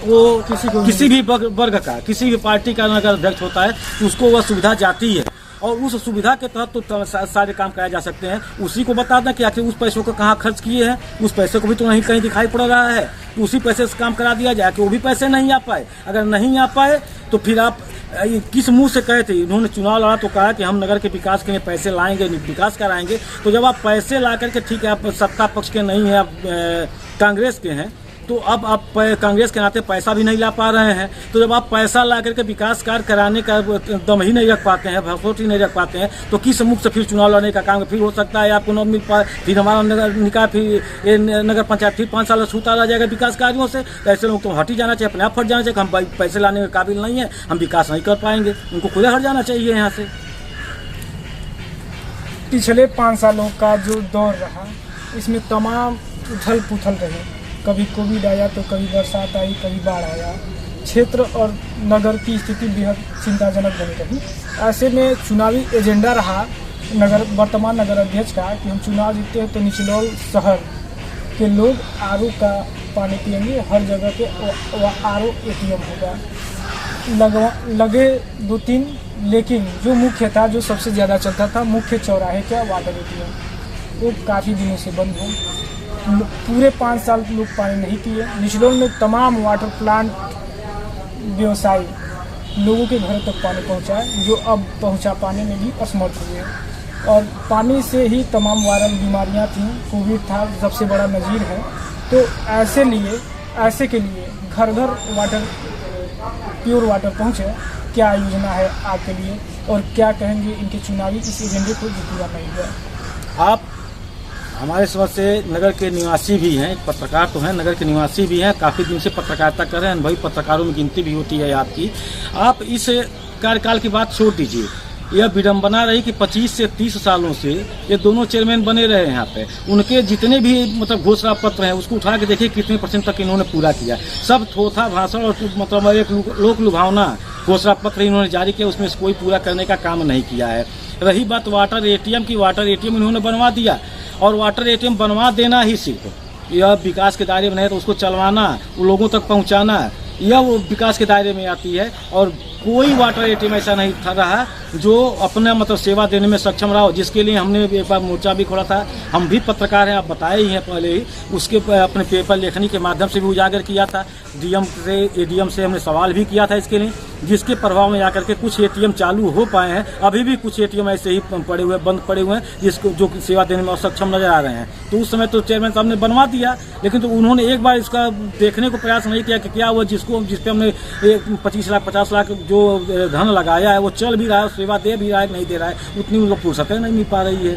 वो किसी भी वर्ग का, किसी भी पार्टी का नगर अध्यक्ष होता है उसको वह सुविधा जाती है। और उस सुविधा के तहत तो सारे काम कराए जा सकते हैं। उसी को बता दें कि आखिर उस पैसों को कहाँ खर्च किए हैं, उस पैसे को भी तो नहीं कहीं दिखाई पड़ रहा है। उसी पैसे से काम करा दिया जाए कि वो भी पैसे नहीं आ पाए। अगर नहीं आ पाए तो फिर आप किस मुंह से कहे थे? उन्होंने चुनाव लड़ा तो कहा कि हम नगर के विकास के लिए पैसे लाएंगे, विकास कराएंगे। तो जब आप पैसे ला करके, ठीक है आप सत्ता पक्ष के नहीं हैं, आप कांग्रेस के हैं, तो अब आप कांग्रेस के नाते पैसा भी नहीं ला पा रहे हैं। तो जब आप पैसा ला करके विकास कार्य कराने का दम ही नहीं रख पाते हैं, भरसोट ही नहीं रख पाते हैं, तो किस मुख से फिर चुनाव लड़ने का काम फिर हो सकता है? आपको न मिल पाए, फिर हमारा नगर निकाय, फिर ये नगर पंचायत फिर 5 साल छूटा रह जाएगा विकास कार्यों से। ऐसे लोग तो हट ही जाना चाहिए, अपने आप हट जाना चाहिए। हम पैसे लाने के काबिल नहीं है, हम विकास नहीं कर पाएंगे, उनको खुद हट जाना चाहिए यहाँ से। पिछले 5 सालों का जो दौर रहा, इसमें तमाम उथल पुथल रहे। कभी कोविड आया तो कभी बरसात आई, कभी बाढ़ आया। क्षेत्र और नगर की स्थिति बेहद चिंताजनक बनी रही। ऐसे में चुनावी एजेंडा रहा वर्तमान नगर अध्यक्ष का कि हम चुनाव जीतते हैं तो निचलौल शहर के लोग आरओ का पानी पिएंगे, हर जगह पे आरओ एटीएम होगा। लगे 2-3, लेकिन जो मुख्य था, जो सबसे ज़्यादा चलता था, मुख्य चौराहे का वाटर एटीएम, वो काफ़ी दिनों से बंद है। पूरे 5 साल लोग पानी नहीं पिए। निचलौल में तमाम वाटर प्लांट व्यवसायी लोगों के घरों तक पानी पहुंचाए, जो अब पहुंचा पाने में भी असमर्थ हुए। और पानी से ही तमाम वायरल बीमारियां थीं, कोविड था, सबसे बड़ा नज़ीर है। तो ऐसे के लिए घर घर वाटर, प्योर वाटर पहुंचे, क्या योजना है आपके लिए और क्या कहेंगे इनके चुनावी इस एजेंडे को जो पूरा नहीं हुआ? आप हमारे समझ से नगर के निवासी भी हैं, पत्रकार तो हैं, नगर के निवासी भी हैं, काफ़ी दिन से पत्रकारिता कर रहे हैं, अनुभवी पत्रकारों में गिनती भी होती है आपकी। आप इस कार्यकाल की बात छोड़ दीजिए, यह विडंबना रही कि 25 से 30 सालों से ये दोनों चेयरमैन बने रहे यहाँ पे। उनके जितने भी मतलब घोषणा पत्र हैं उसको उठा के देखिए कितने % तक इन्होंने पूरा किया। सब थोथा भाषण और मतलब एक लोक लुभावना घोषणा पत्र इन्होंने जारी किया, उसमें से कोई पूरा करने का काम नहीं किया है। रही बात वाटर ATM की, वाटर ATM इन्होंने बनवा दिया और वाटर ATM बनवा देना ही सिर्फ यह विकास के दायरे में नहीं, तो उसको चलवाना, वो लोगों तक पहुँचाना, यह वो विकास के दायरे में आती है। और कोई वाटर ATM ऐसा नहीं था रहा जो अपना मतलब सेवा देने में सक्षम रहा हो, जिसके लिए हमने एक बार मोर्चा भी खोला था। हम भी पत्रकार हैं, आप बताए ही हैं पहले ही, उसके अपने पेपर लेखनी के माध्यम से भी उजागर किया था। DM से ADM से हमने सवाल भी किया था इसके लिए, जिसके प्रभाव में आकर के कुछ ATM चालू हो पाए हैं। अभी भी कुछ ATM ऐसे ही पड़े हुए, बंद पड़े हुए हैं, जिसको जो सेवा देने में असक्षम नजर आ रहे हैं। तो उस समय तो चेयरमैन साहब ने बनवा दिया, लेकिन तो उन्होंने एक बार इसका देखने को प्रयास नहीं किया कि क्या वो जिस पे हमने 25 लाख 50 लाख जो धन लगाया है वो चल भी रहा है, सेवा दे भी रहा है, नहीं दे रहा है, उतनी उनको फुर्सतें नहीं मिल पा रही है।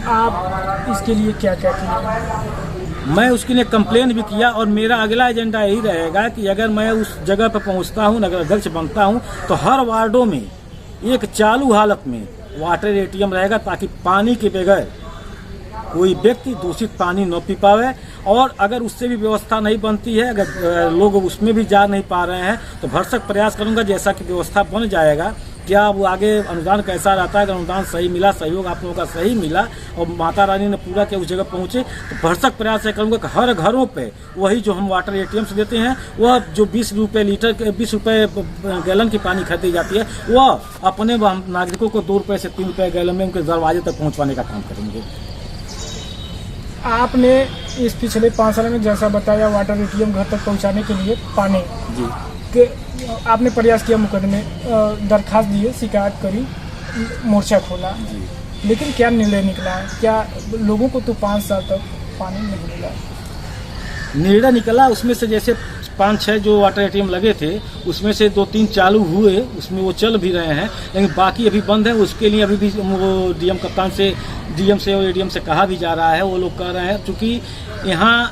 आप इसके लिए क्या क्या किए? मैं उसके लिए कंप्लेन भी किया और मेरा अगला एजेंडा यही रहेगा कि अगर मैं उस जगह पर पहुंचता हूं, नगर अध्यक्ष बनता हूं, तो हर वार्डों में एक चालू हालत में वाटर ATM रहेगा, ताकि पानी के बगैर कोई व्यक्ति दूषित पानी न पी पावे। और अगर उससे भी व्यवस्था नहीं बनती है, अगर लोग उसमें भी जा नहीं पा रहे हैं, तो भरसक प्रयास करूंगा जैसा कि व्यवस्था बन जाएगा। क्या वो आगे अनुदान कैसा रहता है, अगर अनुदान सही मिला, सहयोग आप लोगों का सही मिला और माता रानी ने पूरा किया, उस जगह पहुंचे, तो भरसक प्रयास करूंगा कि हर घरों पे वही जो हम वाटर ATM से देते हैं, वह जो 20 रुपये लीटर, 20 रुपये गैलन की पानी खरीदी जाती है, वह अपने नागरिकों को 2 रुपये से 3 रुपये गैलन में उनके दरवाजे तक पहुँचवाने का काम करेंगे। आपने इस पिछले 5 साल में जैसा बताया वाटर ATM घर तक पहुंचाने के लिए पानी जी के आपने प्रयास किया, मुकदमे दरखास्त दिए, शिकायत करी, मोर्चा खोला, लेकिन क्या निर्णय निकला है? क्या लोगों को तो 5 साल तक पानी नहीं मिला? निर्णय निकला, उसमें से जैसे 5-6 जो वाटर ATM लगे थे उसमें से 2-3 चालू हुए, उसमें वो चल भी रहे हैं, लेकिन बाकी अभी बंद है। उसके लिए अभी भी वो DM कप्तान से, DM से और ADM से कहा भी जा रहा है। वो लोग कह रहे हैं क्योंकि यहाँ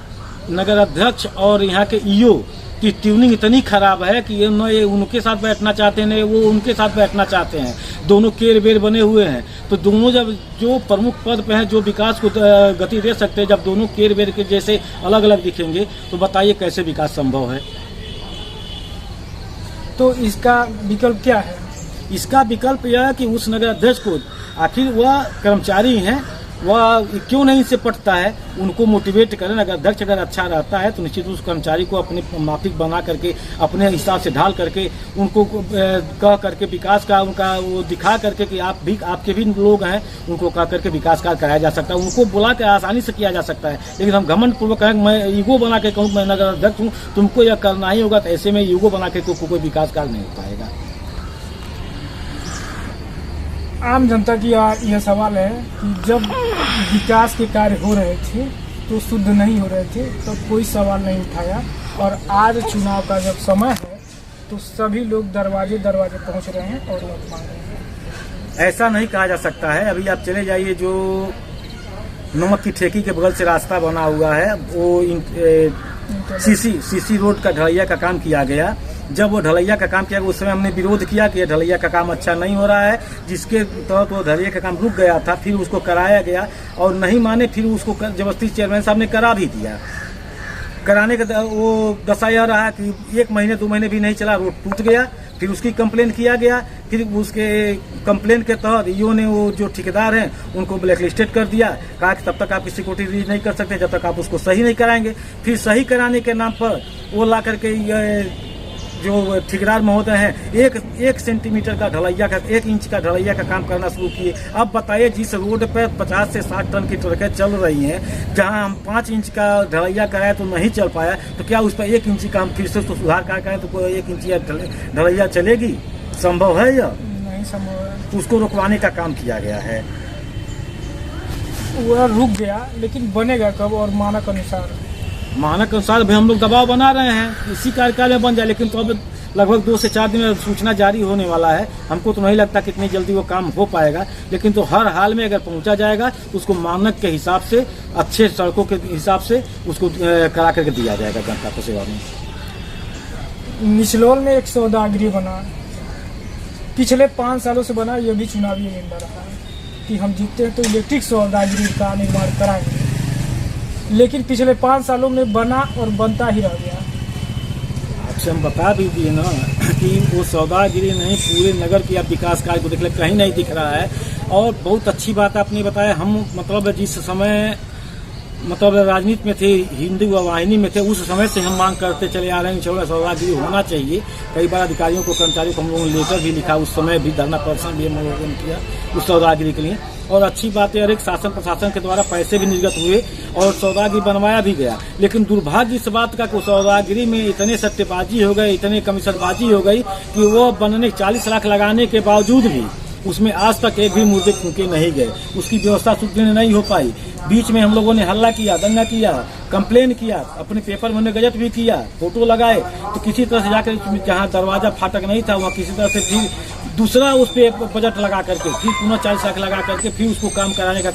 नगर अध्यक्ष और यहाँ के EO की ट्यूनिंग इतनी खराब है कि ये न ये उनके साथ बैठना चाहते हैं, न वो उनके साथ बैठना चाहते हैं। दोनों केर बेर बने हुए हैं, तो दोनों जब जो प्रमुख पद पे हैं, जो विकास को गति दे सकते हैं, जब दोनों केर बेर के जैसे अलग अलग दिखेंगे, तो बताइए कैसे विकास संभव है? तो इसका विकल्प क्या है? इसका विकल्प यह है कि उस नगर अध्यक्ष को, आखिर वह कर्मचारी हैं, वह क्यों नहीं इससे पटता है, उनको मोटिवेट करें। नगर अध्यक्ष अगर अच्छा रहता है तो निश्चित उस कर्मचारी को अपने माफिक बना करके, अपने हिसाब से ढाल करके, उनको कह करके विकास का उनका वो दिखा करके कि आप भी, आपके भी लोग हैं, उनको कह करके विकास कार्य कराया जा सकता है। उनको बुला के आसानी से किया जा सकता है। लेकिन हम घमंड पूर्वक कहें, मैं ईगो बना के कहूँ मैं नगर अध्यक्ष हूँ, तुमको यह करना ही होगा, तो ऐसे में ईगो बना के कोई विकास कार्य नहीं हो पाएगा। आम जनता की यह सवाल है कि जब विकास के कार्य हो रहे थे तो शुद्ध नहीं हो रहे थे, तो कोई सवाल नहीं उठाया, और आज चुनाव का जब समय है तो सभी लोग दरवाजे दरवाजे पहुंच रहे हैं और वोट मांग रहे हैं। ऐसा नहीं कहा जा सकता है। अभी आप चले जाइए, जो नमक की ठेकी के बगल से रास्ता बना हुआ है, वो सीसी रोड का ढलैया का काम किया गया। जब वो ढलैया का काम किया, उस समय हमने विरोध किया कि ढलैया का काम अच्छा नहीं हो रहा है, जिसके तहत वो ढलैया का काम रुक गया था। फिर उसको कराया गया और नहीं माने, फिर उसको जबरदस्ती चेयरमैन साहब ने करा भी दिया। कराने का वो दशा यह रहा कि 1 महीने 2 महीने भी नहीं चला, रोड टूट गया। फिर उसकी कंप्लेन किया गया, फिर उसके कंप्लेन के तहत ईओ ने वो जो ठेकेदार हैं उनको ब्लैकलिस्टेड कर दिया। कहा कि तब तक आप सिक्योरिटी रिलीज नहीं कर सकते जब तक आप उसको सही नहीं कराएंगे। फिर सही कराने के नाम पर वो ला करके जो ठेकेदार महोदय हैं 1 सेंटीमीटर का ढलैया का, 1 इंच का ढलैया का काम करना शुरू किए। अब बताइए, जिस रोड पर 50 से 60 टन की ट्रकें चल रही हैं, जहां हम 5 इंच का ढलैया कराए तो नहीं चल पाया, तो क्या उस पर 1 इंची का हम फिर से उसको सुधार कर करें तो कोई 1 इंची ढलैया चलेगी? संभव है? यह नहीं संभव है। उसको रुकवाने का काम किया गया है। वह रुक गया, लेकिन बनेगा कब और मानक अनुसार? मानक अनुसार भी हम लोग दबाव बना रहे हैं, इसी कार्यकाल में बन जाए। लेकिन तो अब लगभग 2 से 4 दिन में सूचना जारी होने वाला है। हमको तो नहीं लगता कि इतनी जल्दी वो काम हो पाएगा, लेकिन तो हर हाल में अगर पहुंचा जाएगा तो उसको मानक के हिसाब से, अच्छे सड़कों के हिसाब से उसको करा करके दिया जाएगा जनता को सेवा में। निचलोल में एक सौदागरी बना, पिछले 5 सालों से बना, ये भी चुनावी एजेंडा रहा है कि हम जीतते हैं तो इलेक्ट्रिक सौदागिरी का निर्माण कराएंगे, लेकिन पिछले 5 सालों में बना और बनता ही रह गया। आपसे हम बता भी दिए ना कि वो सौदागिरी नहीं, पूरे नगर की आप विकास कार्य को देख ले, कहीं नहीं दिख रहा है। और बहुत अच्छी बात आपने बताया, हम मतलब जिस समय मतलब राजनीति में थे, हिंदू वाहिनी में थे, उस समय से हम मांग करते चले आ रहे हैं कि सौदागिरी होना चाहिए। कई बार अधिकारियों को, कर्मचारियों को हम लोगों ने लेटर भी लिखा, उस समय भी धरना प्रदर्शन भी हम लोगों ने किया उस सौदागिरी के लिए। और अच्छी बात है, एक शासन प्रशासन के द्वारा पैसे भी निर्गत हुए और सौदागिरी बनवाया भी गया। लेकिन दुर्भाग्य इस बात का कि सौदागिरी में इतने सट्टेबाजी हो गए, इतने कमीशनबाजी हो गई कि वो बनने 40 लाख लगाने के बावजूद भी उसमें आज तक एक भी मुर्दे फूके नहीं गए, उसकी व्यवस्था सुदृढ़ नहीं हो पाई। बीच में हम लोगों ने हल्ला किया, दंगा किया, कंप्लेन किया, अपने पेपर में गजट भी किया, फोटो लगाए, तो किसी तरह से जाकर जहाँ दरवाजा फाटक नहीं था वहाँ किसी तरह से फिर दूसरा उस पे बजट लगा करके फिर पुनः 40 लाख लगा करके फिर उसको काम कराने का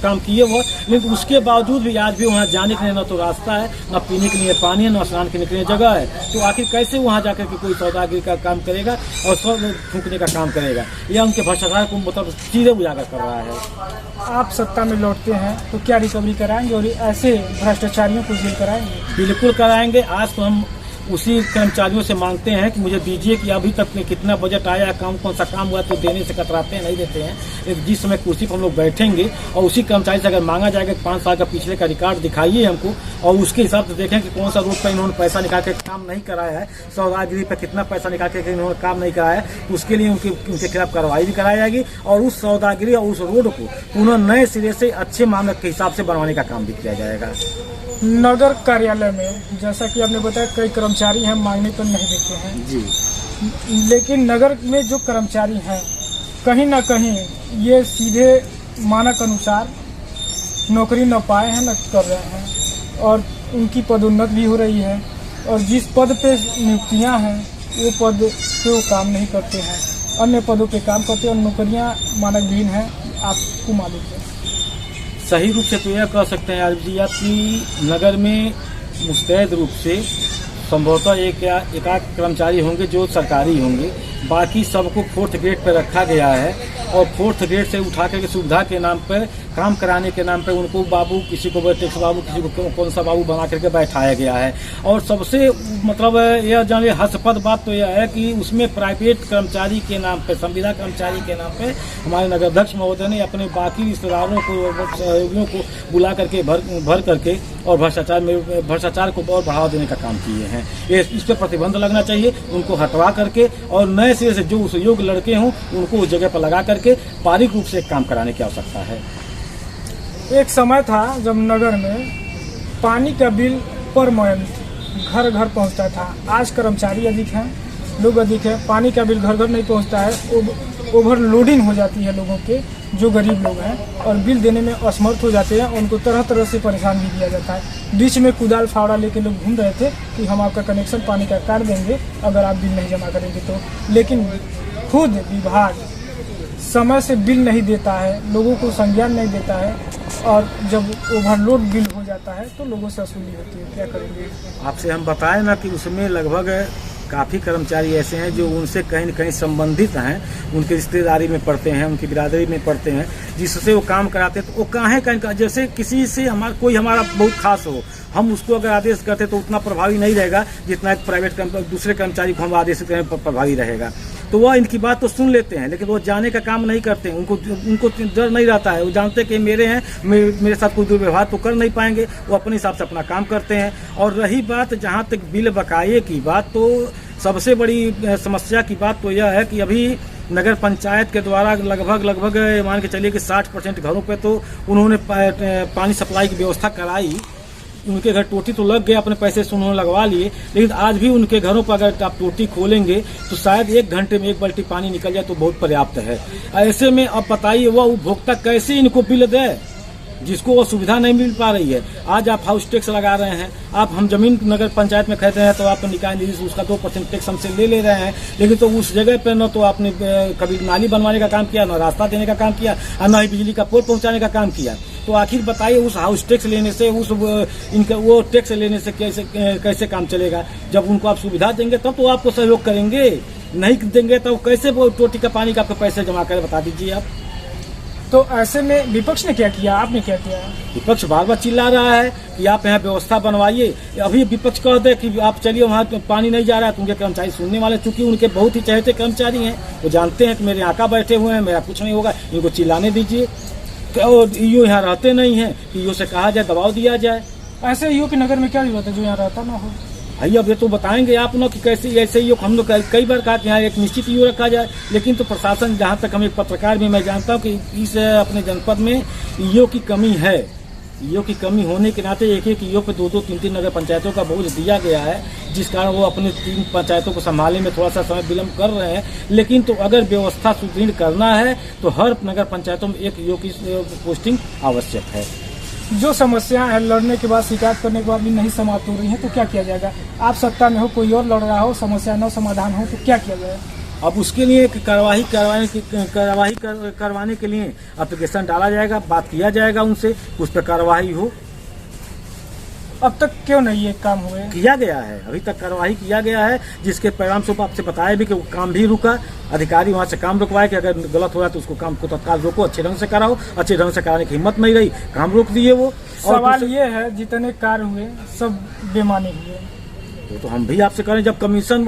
काम किए वो। लेकिन उसके बावजूद भी आज भी वहाँ जाने के लिए न तो रास्ता है, न पीने के लिए पानी है, न स्नान करने के लिए जगह है। तो आखिर कैसे वहाँ जाकर के कोई सौदागिरी का काम करेगा और सब फूकने का काम करेगा? यह उनके भ्रष्टाचार को मतलब चीजें उजागर कर रहा है। आप सत्ता में लौटते हैं तो क्या रिकवरी कराएंगे और ऐसे भ्रष्टाचारियों को जेल कराएंगे? बिल्कुल कराएंगे। आज तो हम उसी कर्मचारियों से मांगते हैं कि मुझे दीजिए कि अभी तक में कितना बजट आया, काम कौन सा काम हुआ, तो देने से कतराते हैं, नहीं देते हैं। जिस समय कुर्सी पर हम लोग बैठेंगे और उसी कर्मचारी से अगर मांगा जाएगा 5 साल का पिछले का रिकॉर्ड दिखाइए हमको, और उसके हिसाब से देखें कि कौन सा रोड पर इन्होंने पैसा निकाल के काम नहीं कराया है, सौदागिरी पर कितना पैसा निकाल के इन्होंने काम नहीं कराया है, तो उसके लिए उनके खिलाफ कार्रवाई भी कराई जाएगी और उस सौदागिरी और उस रोड को पुनः नए सिरे से अच्छे मानक के हिसाब से बनवाने का काम भी किया जाएगा। नगर कार्यालय में जैसा कि आपने बताया कई कर्मचारी हैं मांगने पर नहीं देते हैं जी, लेकिन नगर में जो कर्मचारी हैं कहीं ना कहीं ये सीधे मानक अनुसार नौकरी न पाए हैं, न कर रहे हैं, और उनकी पदोन्नति भी हो रही है, और जिस पद पे नियुक्तियां हैं वो पद पे वो काम नहीं करते हैं, अन्य पदों पे काम करते हैं और नौकरियां मानकहीन हैं। आपको मालूम है। सही रूप से तो यह कह सकते हैं आरिफ जी आप कि नगर में मुस्तैद रूप से संभवतः एक या एकाध कर्मचारी होंगे जो सरकारी होंगे, बाकी सबको 4th ग्रेड पर रखा गया है और 4th ग्रेड से उठा करके सुविधा के नाम पर, काम कराने के नाम पर उनको बाबू, किसी को टैक्स बाबू, किसी को कौन सा बाबू बना करके बैठाया गया है। और सबसे मतलब यह जानिए हास्यास्पद बात तो यह है कि उसमें प्राइवेट कर्मचारी के नाम पर, संविदा कर्मचारी के नाम पर हमारे नगराध्यक्ष महोदय ने अपने बाकी रिश्तेदारों को, सहयोगियों को बुला करके भर करके और भ्रष्टाचार को और बढ़ावा देने का काम किए हैं। इस पर प्रतिबंध लगना चाहिए, उनको हटवा करके और नए सिरे से जो उस योग्य लड़के हों उनको उस जगह पर लगा करके पारिक रूप से काम कराने की आवश्यकता है। एक समय था जब नगर में पानी का बिल पर मंथ घर घर पहुंचता था। आज कर्मचारी अधिक हैं, लोग अधिक हैं, पानी का बिल घर घर नहीं पहुंचता है, ओवरलोडिंग हो जाती है लोगों के, जो गरीब लोग हैं, और बिल देने में असमर्थ हो जाते हैं। उनको तरह तरह से परेशान भी किया जाता है। बीच में कुदाल फावड़ा लेके लोग घूम रहे थे कि हम आपका कनेक्शन पानी का काट देंगे अगर आप बिल नहीं जमा करेंगे तो, लेकिन खुद विभाग समय से बिल नहीं देता है, लोगों को संज्ञान नहीं देता है, और जब ओवरलोड बिल हो जाता है तो लोगों से वसूली होती है। क्या करेंगे? आपसे हम बताएं ना कि उसमें लगभग काफ़ी कर्मचारी ऐसे हैं जो उनसे कहीं न कहीं संबंधित हैं, उनकी रिश्तेदारी में पड़ते हैं, उनकी बिरादरी में पड़ते हैं, जिससे वो काम कराते हैं। तो वो कहीं जैसे किसी से कोई हमारा बहुत खास हो, हम उसको अगर आदेश करते तो उतना प्रभावी नहीं रहेगा जितना एक प्राइवेट दूसरे कर्मचारी को हम आदेश करें प्रभावी रहेगा। तो वह इनकी बात तो सुन लेते हैं, लेकिन वो जाने का काम नहीं करते हैं। उनको डर नहीं रहता है, वो जानते कि मेरे हैं, मेरे साथ कोई दुर्व्यवहार तो कर नहीं पाएंगे, वो अपने हिसाब से अपना काम करते हैं। और रही बात जहाँ तक बिल बकाये की बात, तो सबसे बड़ी समस्या की बात तो यह है कि अभी नगर पंचायत के द्वारा लगभग मान के चलिए कि 60% घरों पे तो उन्होंने पानी सप्लाई की व्यवस्था कराई। उनके घर टोटी तो लग गए, अपने पैसे से उन्होंने लगवा लिए, लेकिन आज भी उनके घरों पर अगर आप टोटी खोलेंगे तो शायद 1 घंटे में 1 बाल्टी पानी निकल जाए तो बहुत पर्याप्त है। ऐसे में अब बताइए वह उपभोक्ता कैसे इनको बिल दे जिसको वो सुविधा नहीं मिल पा रही है। आज आप हाउस टैक्स लगा रहे हैं, हम जमीन नगर पंचायत में खरीदे हैं तो आप निकाय निधि से उसका 2% टैक्स हमसे ले रहे हैं, लेकिन तो उस जगह पर न तो आपने कभी नाली बनवाने का काम किया, न रास्ता देने का काम किया, और न ही बिजली का पोल पहुंचाने का काम किया। तो आखिर बताइए उस हाउस टैक्स लेने से, इनका वो टैक्स लेने से कैसे काम चलेगा? जब उनको आप सुविधा देंगे तब तो आपको सहयोग करेंगे। नहीं देंगे तो कैसे वो टोटी का पानी का आपको पैसे जमा करें, बता दीजिए आप। तो ऐसे में विपक्ष ने क्या किया, आपने क्या किया? विपक्ष बार बार चिल्ला रहा है कि आप यहाँ व्यवस्था बनवाइए। अभी विपक्ष कह दे कि आप चलिए वहाँ तो पानी नहीं जा रहा है, तो उनके कर्मचारी सुनने वाले, चूंकि उनके बहुत ही चहेते कर्मचारी हैं, वो जानते हैं कि मेरे आका बैठे हुए हैं, मेरा कुछ नहीं होगा, इनको चिल्लाने दीजिए। और ईओ यहाँ रहते नहीं हैं कि ईओ से कहा जाए, दबाव दिया जाए। ऐसे ईओ के नगर में क्या जरूरत है जो यहाँ रहता ना हो? भाई अब ये तो बताएंगे आप लोग कि कैसे ऐसे ईओ, हम लोग कई बार कहा कि यहाँ एक निश्चित ईओ रखा जाए, लेकिन तो प्रशासन, जहाँ तक हम एक पत्रकार भी मैं जानता हूँ कि इस अपने जनपद में ईओ की कमी है। ईओ की कमी होने के नाते एक एक ईओ पे 2-2, 3-3 नगर पंचायतों का बोझ दिया गया है, जिस कारण वो अपने 3 पंचायतों को संभालने में थोड़ा सा समय विलम्ब कर रहे हैं। लेकिन तो अगर व्यवस्था सुदृढ़ करना है तो हर नगर पंचायतों में एक ईओ की पोस्टिंग आवश्यक है। जो समस्या है लड़ने के बाद, शिकायत करने के बाद भी नहीं समाप्त हो रही है, तो क्या किया जाएगा? आप सत्ता में हो, कोई और लड़ रहा हो, समस्या न समाधान हो, तो क्या किया जाए? अब उसके लिए कार्रवाई करवाने के लिए एप्लीकेशन डाला जाएगा, बात किया जाएगा उनसे, उस पर कार्रवाई हो। अब तक क्यों नहीं ये काम हुए? किया गया है, अभी तक कार्रवाई किया गया है, जिसके परिणाम स्वरूप आपसे बताया भी कि वो काम भी रुका। अधिकारी वहां से काम रुकवाए कि अगर गलत हो रहा तो उसको काम को तत्काल रोको, अच्छे ढंग से कराओ। अच्छे ढंग से कराने की हिम्मत नहीं रही, काम रोक दिए वो। सवाल ये है, जितने कार्य हुए सब बेमानी हुए। तो हम भी आपसे करें, जब कमीशन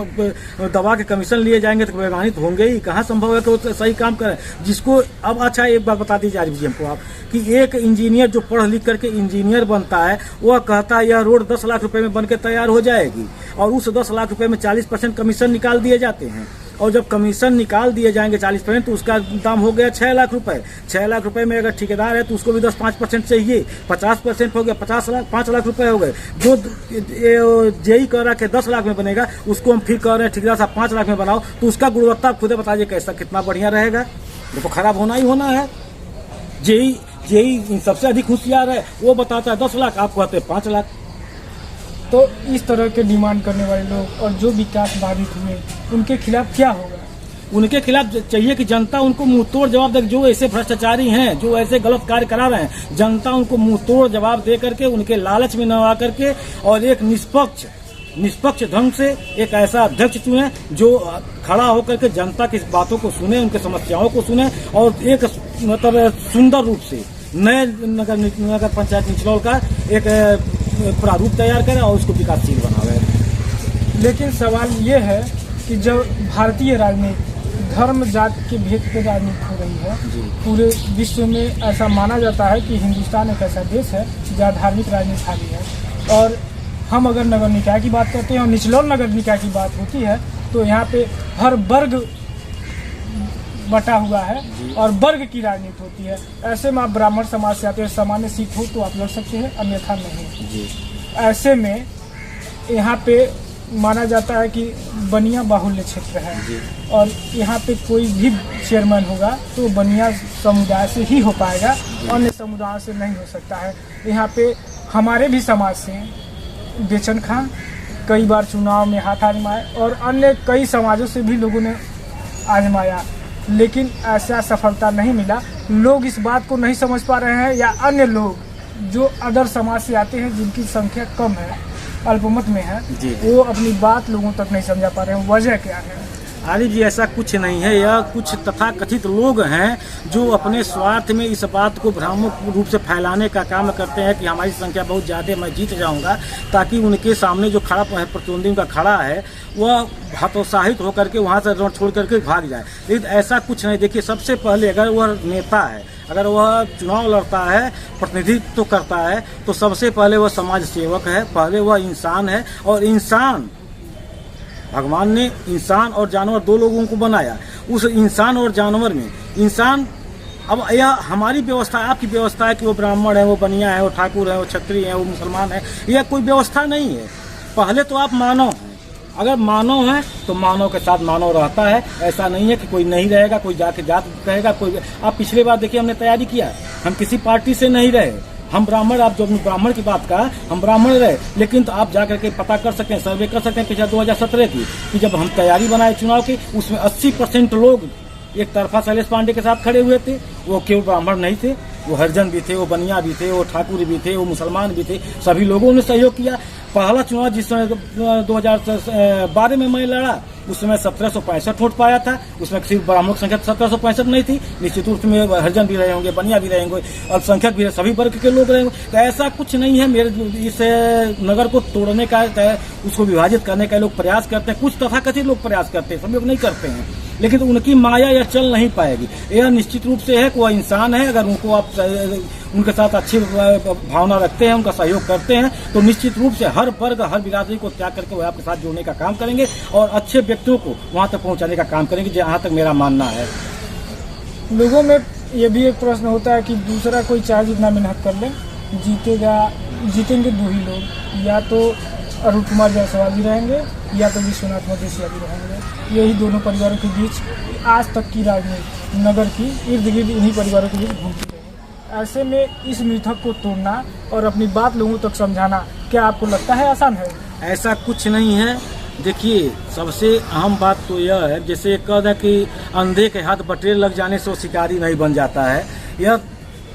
दवा के कमीशन लिए जाएंगे तो बेमानी तो होंगे ही। कहाँ संभव है कि वो सही काम करें जिसको। अब अच्छा एक बात बता दीजिए आज भी हमको आप कि एक इंजीनियर जो पढ़ लिख करके इंजीनियर बनता है, वह कहता है यह रोड 10 लाख रुपए में बनके तैयार हो जाएगी, और उस 10 लाख रुपए में 40% कमीशन निकाल दिए जाते हैं। और जब कमीशन निकाल दिए जाएंगे 40%, तो उसका दाम हो गया 6 लाख रुपए। 6 लाख रुपए में अगर ठेकेदार है तो उसको भी 10-5% चाहिए, 50% हो गया 5 लाख रुपए हो गए। जो जेई कह रहा है कि 10 लाख में बनेगा, उसको हम फिर कह रहे हैं ठेकेदार साहब 5 लाख में बनाओ, तो उसका गुणवत्ता खुद बताइए कैसा, कितना बढ़िया रहेगा? वो तो खराब होना ही होना है। जेई सबसे अधिक होशियार है, वो बताता है 10 लाख, आप कहते हैं 5 लाख। तो इस तरह के डिमांड करने वाले लोग और जो विकास बाधित हुए, उनके खिलाफ क्या होगा? उनके खिलाफ चाहिए कि जनता उनको मुंह तोड़ जवाब दे। जो ऐसे भ्रष्टाचारी हैं, जो ऐसे गलत कार्य करा रहे हैं, जनता उनको मुंह तोड़ जवाब दे करके, उनके लालच में न आ करके, और एक निष्पक्ष ढंग से एक ऐसा अध्यक्ष चुने जो खड़ा होकर के जनता की बातों को सुने, उनके समस्याओं को सुने, और एक मतलब सुंदर रूप से नए नगर पंचायत निचलौल का एक प्रारूप तैयार करे और उसको विकासशील बनावे। लेकिन सवाल ये है कि जब भारतीय राजनीति धर्म जाति के भेद पर राजनीति हो रही है, पूरे विश्व में ऐसा माना जाता है कि हिंदुस्तान एक ऐसा देश है जहाँ धार्मिक राजनीति हावी है। और हम अगर नगर निकाय की बात करते हैं और निचलौल नगर निकाय की बात होती है, तो यहाँ पे हर वर्ग बटा हुआ है और वर्ग की राजनीति होती है। ऐसे में आप ब्राह्मण समाज से आते हैं, सामान्य सीट हो तो आप लड़ सकते हैं, अन्यथा नहीं। ऐसे में यहाँ पे माना जाता है कि बनिया बाहुल्य क्षेत्र है, और यहाँ पे कोई भी चेयरमैन होगा तो बनिया समुदाय से ही हो पाएगा, अन्य समुदाय से नहीं हो सकता है। यहाँ पे हमारे भी समाज से बेचन खां कई बार चुनाव में हाथ आजमाए, और अन्य कई समाजों से भी लोगों ने आजमाया, लेकिन ऐसा सफलता नहीं मिला। लोग इस बात को नहीं समझ पा रहे हैं, या अन्य लोग जो अदर समाज से आते हैं, जिनकी संख्या कम है, अल्पमत में है, वो अपनी बात लोगों तक नहीं समझा पा रहे हैं। वजह क्या है? आरिफ जी, ऐसा कुछ नहीं है। यह कुछ तथाकथित लोग हैं जो अपने स्वार्थ में इस बात को भ्रामक रूप से फैलाने का काम करते हैं कि हमारी संख्या बहुत ज़्यादा, मैं जीत जाऊंगा, ताकि उनके सामने जो खड़ा प्रतिद्वंदी उनका खड़ा है वह हतोत्साहित होकर के वहाँ से रोड छोड़ करके भाग जाए। लेकिन ऐसा कुछ नहीं। देखिए, सबसे पहले अगर वह नेता है, अगर वह चुनाव लड़ता है, प्रतिनिधित्व तो करता है, तो सबसे पहले वह समाज सेवक है, पहले वह इंसान है। और इंसान, भगवान ने इंसान और जानवर दो लोगों को बनाया। उस इंसान और जानवर में इंसान, अब यह हमारी व्यवस्था, आपकी व्यवस्था है कि वो ब्राह्मण है, वो बनिया है, वो ठाकुर है, वो क्षत्रिय है, वो मुसलमान है, यह कोई व्यवस्था नहीं है। पहले तो आप मानव हैं। अगर मानव है तो मानव के साथ मानव रहता है। ऐसा नहीं है कि कोई नहीं रहेगा, कोई जाके जात कहेगा कोई। आप पिछली बार देखिए, हमने तैयारी किया, हम किसी पार्टी से नहीं रहे, हम ब्राह्मण। आप जो ब्राह्मण की बात कहा, हम ब्राह्मण रहे, लेकिन तो आप जाकर के पता कर सकते हैं, सर्वे कर सकते हैं पिछले 2017 की, कि जब हम तैयारी बनाए चुनाव की, उसमें 80% लोग एक तरफा शैलेश पांडे के साथ खड़े हुए थे। वो केवल ब्राह्मण नहीं थे, वो हरिजन भी थे, वो बनिया भी थे, वो ठाकुर भी थे, वो मुसलमान भी थे। सभी लोगों ने सहयोग किया। पहला चुनाव जिस समय 2012 में मैं लड़ा, उस समय 1765 वोट पाया था। उसमें सिर्फ ब्राह्मणों की संख्या 1765 नहीं थी, निश्चित रूप में हरिजन भी रहे होंगे, बनिया भी रहे होंगे, अल्पसंख्यक भी, सभी वर्ग के लोग रहे होंगे। तो ऐसा कुछ नहीं है। मेरे इस नगर को तोड़ने का, उसको विभाजित करने का लोग प्रयास करते हैं, कुछ तथाकथित लोग प्रयास करते हैं, सभी लोग नहीं करते हैं, लेकिन उनकी माया यह चल नहीं पाएगी। यह निश्चित रूप से है कि वह इंसान है, अगर उनको आप उनके साथ अच्छी भावना रखते हैं, उनका सहयोग करते हैं, तो निश्चित रूप से हर वर्ग, हर बिरादरी को त्याग करके वह आपके साथ जोड़ने का काम करेंगे और अच्छे व्यक्तियों को वहां तक पहुंचाने का काम करेंगे, जहां तक मेरा मानना है। लोगों में ये भी एक प्रश्न होता है कि दूसरा कोई चाहे जितना मेहनत कर ले, जीतेंगे दो ही लोग, या तो अरुण कुमार जायसवाल जी रहेंगे या तो विश्वनाथ मदेशिया जी रहेंगे। यही दोनों परिवारों के बीच आज तक की राजनीति नगर की इर्द गिर्द इन्हीं परिवारों के बीच घूमती रही। ऐसे में इस मिथक को तोड़ना और अपनी बात लोगों तक समझाना, क्या आपको लगता है आसान है? ऐसा कुछ नहीं है। देखिए, सबसे अहम बात तो यह है, जैसे कहता है कि अंधे के हाथ बटेर लग जाने से वो शिकारी नहीं बन जाता है। यह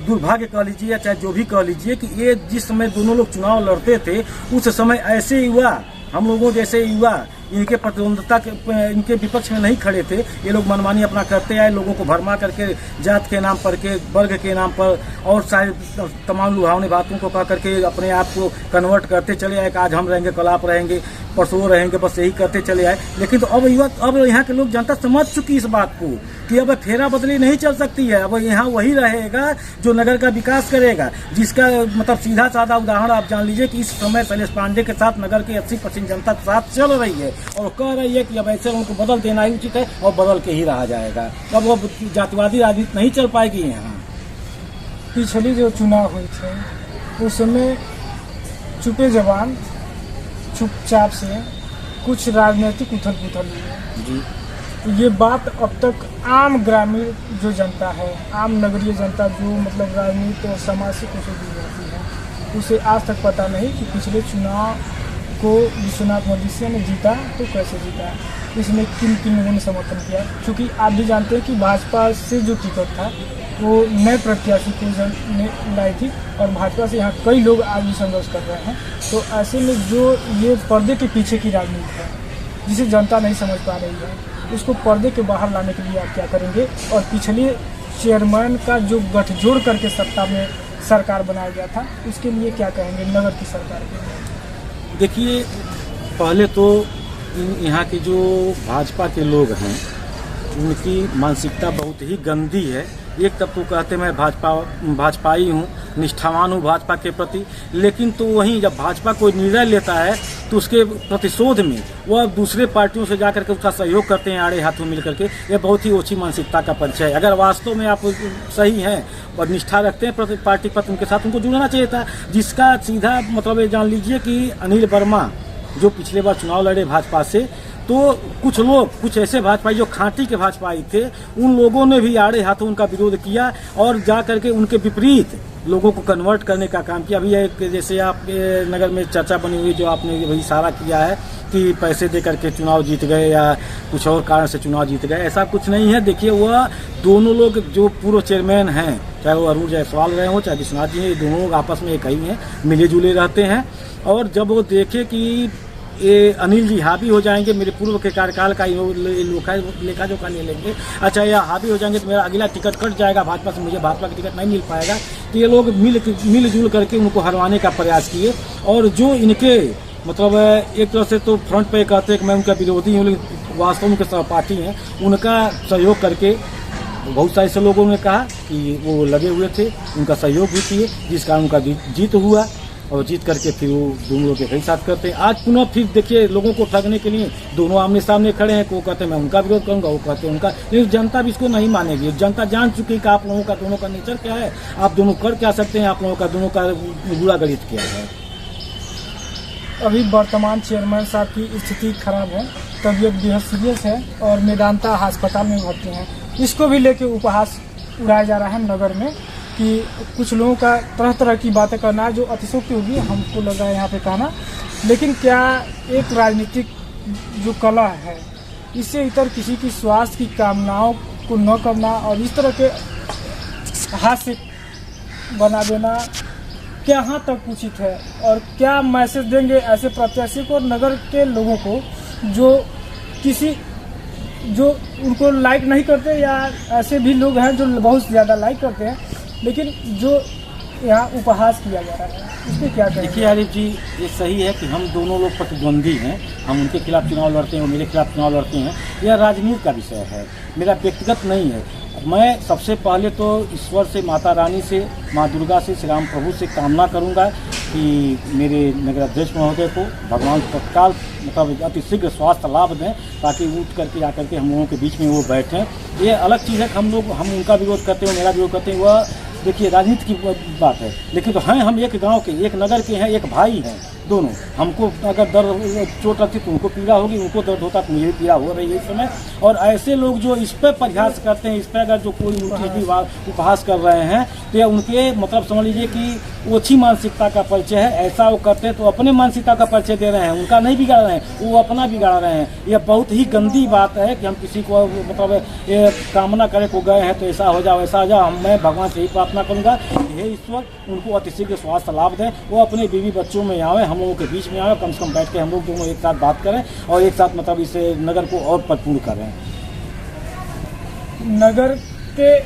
दुर्भाग्य कह लीजिए या चाहे जो भी कह लीजिए कि ये जिस समय दोनों लोग चुनाव लड़ते थे, उस समय ऐसे युवा, हम लोगों जैसे युवा इनके प्रतिद्वंदता के, इनके विपक्ष में नहीं खड़े थे। ये लोग मनमानी अपना करते आए, लोगों को भरमा करके जात के नाम पर, के वर्ग के नाम पर और सारे तमाम लुभावनी बातों को कह करके अपने आप को कन्वर्ट करते चले आए कि आज हम रहेंगे, कल आप रहेंगे, परसों रहेंगे, बस यही करते चले आए। लेकिन तो अब यहाँ के लोग, जनता समझ चुकी इस बात को कि अब फेरा बदली नहीं चल सकती है। अब यहाँ वही रहेगा जो नगर का विकास करेगा, जिसका मतलब सीधा साधा उदाहरण आप जान लीजिए कि इस समय शैलेश पांडे के साथ नगर की 80% जनता साथ चल रही है और कह रही है कि अब ऐसे उनको बदल देना ही उचित है और बदल के ही रहा जाएगा। अब वो जातिवादी राजनीति नहीं चल पाएगी यहाँ। पिछले जो चुनाव हुए थे उस समय चुपे जवान चुपचाप से कुछ राजनीतिक उथल पुथल हुई जी। ये बात अब तक आम ग्रामीण जो जनता है, आम नगरीय जनता जो मतलब राजनीति और समाज से कुछ जुड़ी रहती है, उसे आज तक पता नहीं कि पिछले चुनाव को विश्वनाथ मदेशिया ने जीता तो कैसे जीता, इसमें किन किन लोगों ने समर्थन किया। क्योंकि आप भी जानते हैं कि भाजपा से जो टिकट था वो नए प्रत्याशी को लाई थी और भाजपा से यहाँ कई लोग आज भी संघर्ष कर रहे हैं। तो ऐसे में जो ये पर्दे के पीछे की राजनीति है जिसे जनता नहीं समझ पा रही है, उसको पर्दे के बाहर लाने के लिए आप क्या करेंगे? और पिछले चेयरमैन का जो गठजोड़ करके सत्ता में सरकार बनाया गया था, उसके लिए क्या कहेंगे नगर की सरकार के लिए? देखिए, पहले तो यहाँ के जो भाजपा के लोग हैं उनकी मानसिकता बहुत ही गंदी है। एक तब तो कहते मैं भाजपाई हूँ, निष्ठावान हूँ भाजपा के प्रति, लेकिन तो वहीं जब भाजपा कोई निर्णय लेता है तो उसके प्रतिशोध में वह दूसरे पार्टियों से जाकर के उसका सहयोग करते हैं आड़े हाथों मिल करके। ये बहुत ही ओछी मानसिकता का परिचय है। अगर वास्तव में आप सही हैं और निष्ठा रखते हैं पार्टी पर, उनके साथ उनको जुड़ना चाहिए था। जिसका सीधा मतलब ये जान लीजिए कि अनिल वर्मा जो पिछले बार चुनाव लड़े भाजपा से, तो कुछ लोग, कुछ ऐसे भाजपाई जो खांटी के भाजपाई थे, उन लोगों ने भी आड़े हाथों उनका विरोध किया और जा करके उनके विपरीत लोगों को कन्वर्ट करने का काम किया। अभी एक जैसे आपके नगर में चर्चा बनी हुई जो आपने वही इशारा किया है कि पैसे दे करके चुनाव जीत गए या कुछ और कारण से चुनाव जीत गए, ऐसा कुछ नहीं है। देखिए, वह दोनों लोग जो पूर्व चेयरमैन हैं, चाहे वो अरुण जायसवाल रहे हों चाहे विश्वनाथ जी हैं, ये दोनों लोग आपस में एक ही हैं, मिले जुले रहते हैं। और जब वो देखे कि ये अनिल जी हावी हो जाएंगे, मेरे पूर्व के कार्यकाल का लेखा जोखा ले लेंगे, अच्छा या हावी हो जाएंगे तो मेरा अगला टिकट कट जाएगा भाजपा से, मुझे भाजपा की टिकट नहीं मिल पाएगा, तो ये लोग मिलजुल करके उनको हरवाने का प्रयास किए। और जो इनके मतलब एक तरह से तो फ्रंट पे कहते हैं कि मैं उनका विरोधी हूँ, लेकिन वास्तव में उनके सहपाठी हैं, उनका सहयोग करके बहुत सारे से लोगों ने कहा कि वो लगे हुए थे, उनका सहयोग भी किए, जिस कारण उनका जीत हुआ और जीत करके फिर वो दोनों लोग एक साथ करते हैं। आज पुनः फिर देखिए, लोगों को ठगने के लिए दोनों आमने सामने खड़े हैं। वो कहते हैं मैं उनका विरोध करूंगा, वो कहते हैं उनका, लेकिन जनता भी इसको नहीं मानेगी। जनता जान चुकी है कि आप लोगों का दोनों का नेचर क्या है, आप दोनों कर क्या सकते हैं, आप लोगों का दोनों का बुरा गणित क्या है। अभी वर्तमान चेयरमैन साहब की स्थिति खराब है, तबीयत बेहद सीरियस है और मेदांता अस्पताल में भर्ती हैं। इसको भी लेके उपहास उड़ाया जा रहा है नगर में कि कुछ लोगों का तरह तरह की बातें करना जो अतिशयोक्ति होगी, हमको लग रहा है यहाँ पे कहना। लेकिन क्या एक राजनीतिक जो कला है, इससे इतर किसी की स्वास्थ्य की कामनाओं को न करना और इस तरह के हाथ से बना देना कहाँ तक उचित है? और क्या मैसेज देंगे ऐसे प्रत्याशी को और नगर के लोगों को जो किसी जो उनको लाइक नहीं करते, या ऐसे भी लोग हैं जो बहुत ज़्यादा लाइक करते हैं, लेकिन जो यहाँ उपहास किया जा रहा है, इसमें क्या कहेंगे? देखिए आरिफ जी, ये सही है कि हम दोनों लोग प्रतिद्वंदी हैं, हम उनके खिलाफ चुनाव लड़ते हैं, वो मेरे खिलाफ चुनाव लड़ते हैं। यह राजनीति का विषय है, मेरा व्यक्तिगत नहीं है। मैं सबसे पहले तो ईश्वर से, माता रानी से, माँ दुर्गा से, श्री राम प्रभु से कामना करूँगा कि मेरे नगराध्यक्ष महोदय को भगवान तत्काल मतलब अति शीघ्र स्वास्थ्य लाभ दें, ताकि उठ करके आकर के हम लोगों के बीच में वो बैठें। ये अलग चीज़ है कि हम उनका विरोध करते हैं, मेरा विरोध करते हैं, वह देखिए राजनीति की बात है। लेकिन तो हैं हम एक गांव के, एक नगर के हैं, एक भाई हैं दोनों। हमको अगर दर्द चोट लगती तो उनको पीड़ा होगी, उनको दर्द होता तो मुझे भी पीड़ा हो रही है इस समय। और ऐसे लोग जो इस पर प्रयास करते हैं, इस पर अगर जो कोई उपहास कर रहे हैं, तो यह उनके मतलब समझ लीजिए कि ओछी मानसिकता का परिचय है। ऐसा वो करते हैं तो अपने मानसिकता का परिचय दे रहे हैं, उनका नहीं बिगाड़ रहे हैं, वो अपना बिगाड़ रहे हैं। यह बहुत ही गंदी बात है कि हम किसी को मतलब ये कामना करें को गए हैं तो ऐसा हो जाओ, ऐसा हो जाओ। मैं भगवान से ही प्रार्थना करूँगा, हे ईश्वर उनको अतिशीघ्र स्वास्थ्य लाभ दें, वो अपने बीवी बच्चों में आए, हम लोगों के बीच में आए, कम से कम बैठ के हम लोग दोनों एक साथ बात करें और एक साथ मतलब इस नगर को और परिपूर्ण करें। नगर के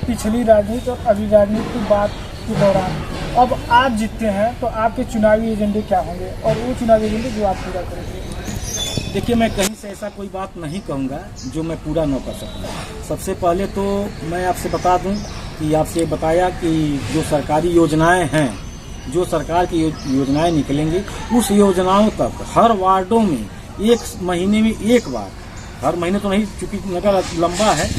पिछली राजनीति और अभी राजनीति की बात के दौरान अब आप जीतते हैं तो आपके चुनावी एजेंडे क्या होंगे, और वो चुनावी एजेंडे जो आप पूरा करेंगे? देखिए, मैं कहीं से ऐसा कोई बात नहीं कहूँगा जो मैं पूरा न कर सकूँ। सबसे पहले तो मैं आपसे बता दूँ कि आपसे बताया कि जो सरकारी योजनाएं हैं, जो सरकार की योजनाएं निकलेंगी, उस योजनाओं तक हर वार्डों में 1 महीने में 1 बार, हर महीने तो नहीं चूँकि नगर लंबा है,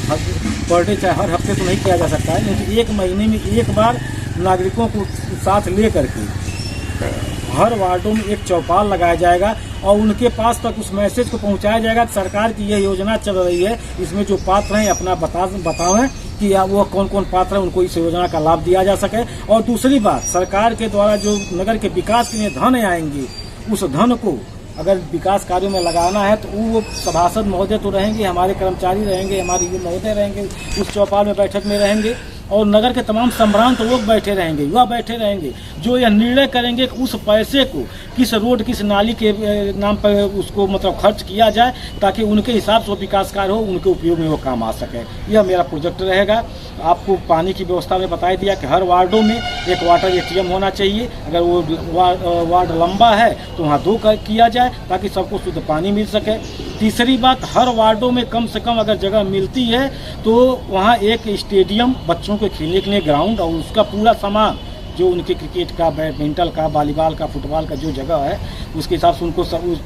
पर डे चाहे हर हफ्ते तो नहीं किया जा सकता है, लेकिन 1 महीने में 1 बार नागरिकों को साथ ले करके हर वार्डों में एक चौपाल लगाया जाएगा और उनके पास तक उस मैसेज को पहुंचाया जाएगा कि सरकार की यह योजना चल रही है, इसमें जो पात्र हैं अपना बतावें कि वो कौन कौन पात्र है, उनको इस योजना का लाभ दिया जा सके। और दूसरी बात, सरकार के द्वारा जो नगर के विकास के लिए धन आएंगे, उस धन को अगर विकास कार्यों में लगाना है तो वो सभासद महोदय तो रहेंगे, हमारे कर्मचारी रहेंगे, हमारे महोदय रहेंगे, उस चौपाल में बैठक में रहेंगे, और नगर के तमाम सम्भ्रांत लोग बैठे रहेंगे, युवा बैठे रहेंगे, जो यह निर्णय करेंगे कि उस पैसे को किस रोड, किस नाली के नाम पर उसको मतलब खर्च किया जाए, ताकि उनके हिसाब से विकास कार्य हो, उनके उपयोग में वो काम आ सके। यह मेरा प्रोजेक्ट रहेगा। आपको पानी की व्यवस्था में बताई दिया कि हर वार्डों में एक वाटर ATM होना चाहिए। अगर वो वार्ड लंबा है तो वहाँ 2 किया जाए ताकि सबको शुद्ध पानी मिल सके। तीसरी बात, हर वार्डों में कम से कम अगर जगह मिलती है तो वहाँ एक स्टेडियम, बच्चों के खेलने के लिए ग्राउंड और उसका पूरा सामान, जो उनके क्रिकेट का, बैडमिंटन का, वॉलीबॉल का, फुटबॉल का जो जगह है, उसके हिसाब से उनको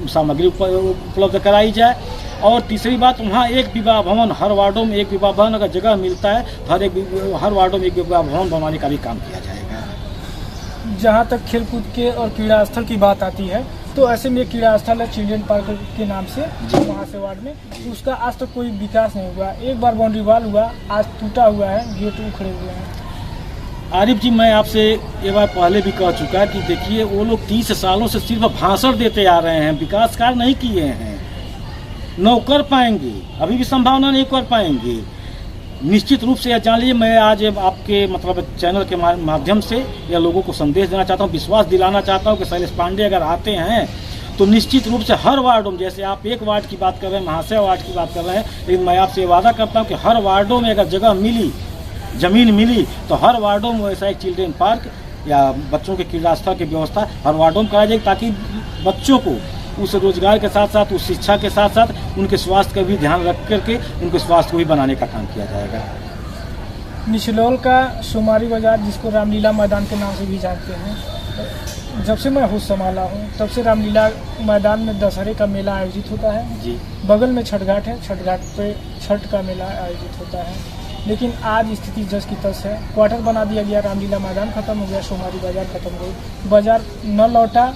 सामग्री उपलब्ध कराई जाए। और तीसरी बात, वहाँ एक विवाह भवन, हर वार्डों में एक विवाह भवन अगर जगह मिलता है तो हर वार्डों में एक विवाह भवन बनाने का भी काम किया जाएगा। जहाँ तक खेलकूद के और क्रीड़ा स्थल की बात आती है, तो ऐसे में क्रीड़ा स्थल है चिल्ड्रेन पार्क के नाम से, वहाँ से वार्ड में, उसका आज तक कोई विकास नहीं हुआ। एक बार बाउंड्री वॉल हुआ, आज टूटा हुआ है, गेट उखड़े हुए हैं। आरिफ जी, मैं आपसे ये बार पहले भी कह चुका कि देखिए, वो लोग 30 सालों से सिर्फ भाषण देते आ रहे हैं, विकास कार्य नहीं किए हैं, न कर पाएंगे, अभी भी संभावना नहीं कर पाएंगे। निश्चित रूप से यह जान लीजिए, मैं आज आपके मतलब चैनल के माध्यम से या लोगों को संदेश देना चाहता हूँ, विश्वास दिलाना चाहता हूँ कि शैलेश पांडे अगर आते हैं तो निश्चित रूप से हर वार्डों में, जैसे आप एक वार्ड की बात कर रहे हैं, महाशय वार्ड की बात कर रहे हैं, लेकिन मैं आपसे वादा करता हूँ कि हर वार्डों में अगर जगह मिली, जमीन मिली, तो हर वार्डों में वैसा एक चिल्ड्रेन पार्क या बच्चों के क्रीड़ा स्थल की व्यवस्था हर वार्डों में कराई जाएगी, ताकि बच्चों को उस रोजगार के साथ साथ, उस शिक्षा के साथ साथ उनके स्वास्थ्य का भी ध्यान रख करके उनके स्वास्थ्य को भी बनाने का काम किया जाएगा। निचलौल का सोमारी बाजार, जिसको रामलीला मैदान के नाम से भी जानते हैं, जब से मैं होश संभाला हूँ तब से रामलीला मैदान में दशहरे का मेला आयोजित होता है जी। बगल में छठ घाट है, छठ घाट पे छठ का मेला आयोजित होता है। लेकिन आज स्थिति जस की तस है, क्वार्टर बना दिया गया, रामलीला मैदान खत्म हो गया, सोमारी बाजार खत्म हो गई, बाजार न लौटा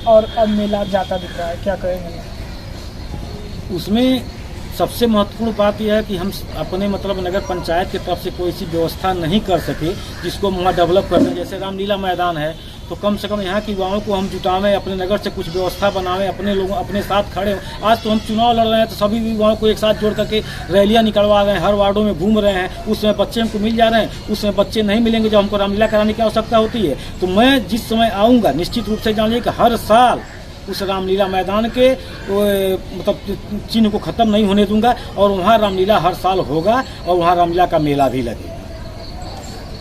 और अब मेला जाता दिख रहा है। क्या कहेंगे? उसमें सबसे महत्वपूर्ण बात यह है कि हम अपने मतलब नगर पंचायत की तरफ से कोई सी व्यवस्था नहीं कर सके जिसको वहाँ डेवलप करते हैं। जैसे रामलीला मैदान है तो कम से कम यहाँ की युवाओं को हम जुटावें, अपने नगर से कुछ व्यवस्था बनावें, अपने लोगों अपने साथ खड़े हों। आज तो हम चुनाव लड़ रहे हैं तो सभी युवाओं को एक साथ जोड़ करके रैलियाँ निकलवा रहे हैं, हर वार्डों में घूम रहे हैं। उस समय बच्चे हमको मिल जा रहे हैं, उस समय बच्चे नहीं मिलेंगे जब हमको रामलीला कराने की आवश्यकता होती है। तो मैं जिस समय आऊँगा, निश्चित रूप से जानिए कि हर साल उस रामलीला मैदान के मतलब चिन्ह को खत्म नहीं होने दूंगा और वहाँ रामलीला हर साल होगा और वहाँ रामलीला का मेला भी लगेगा।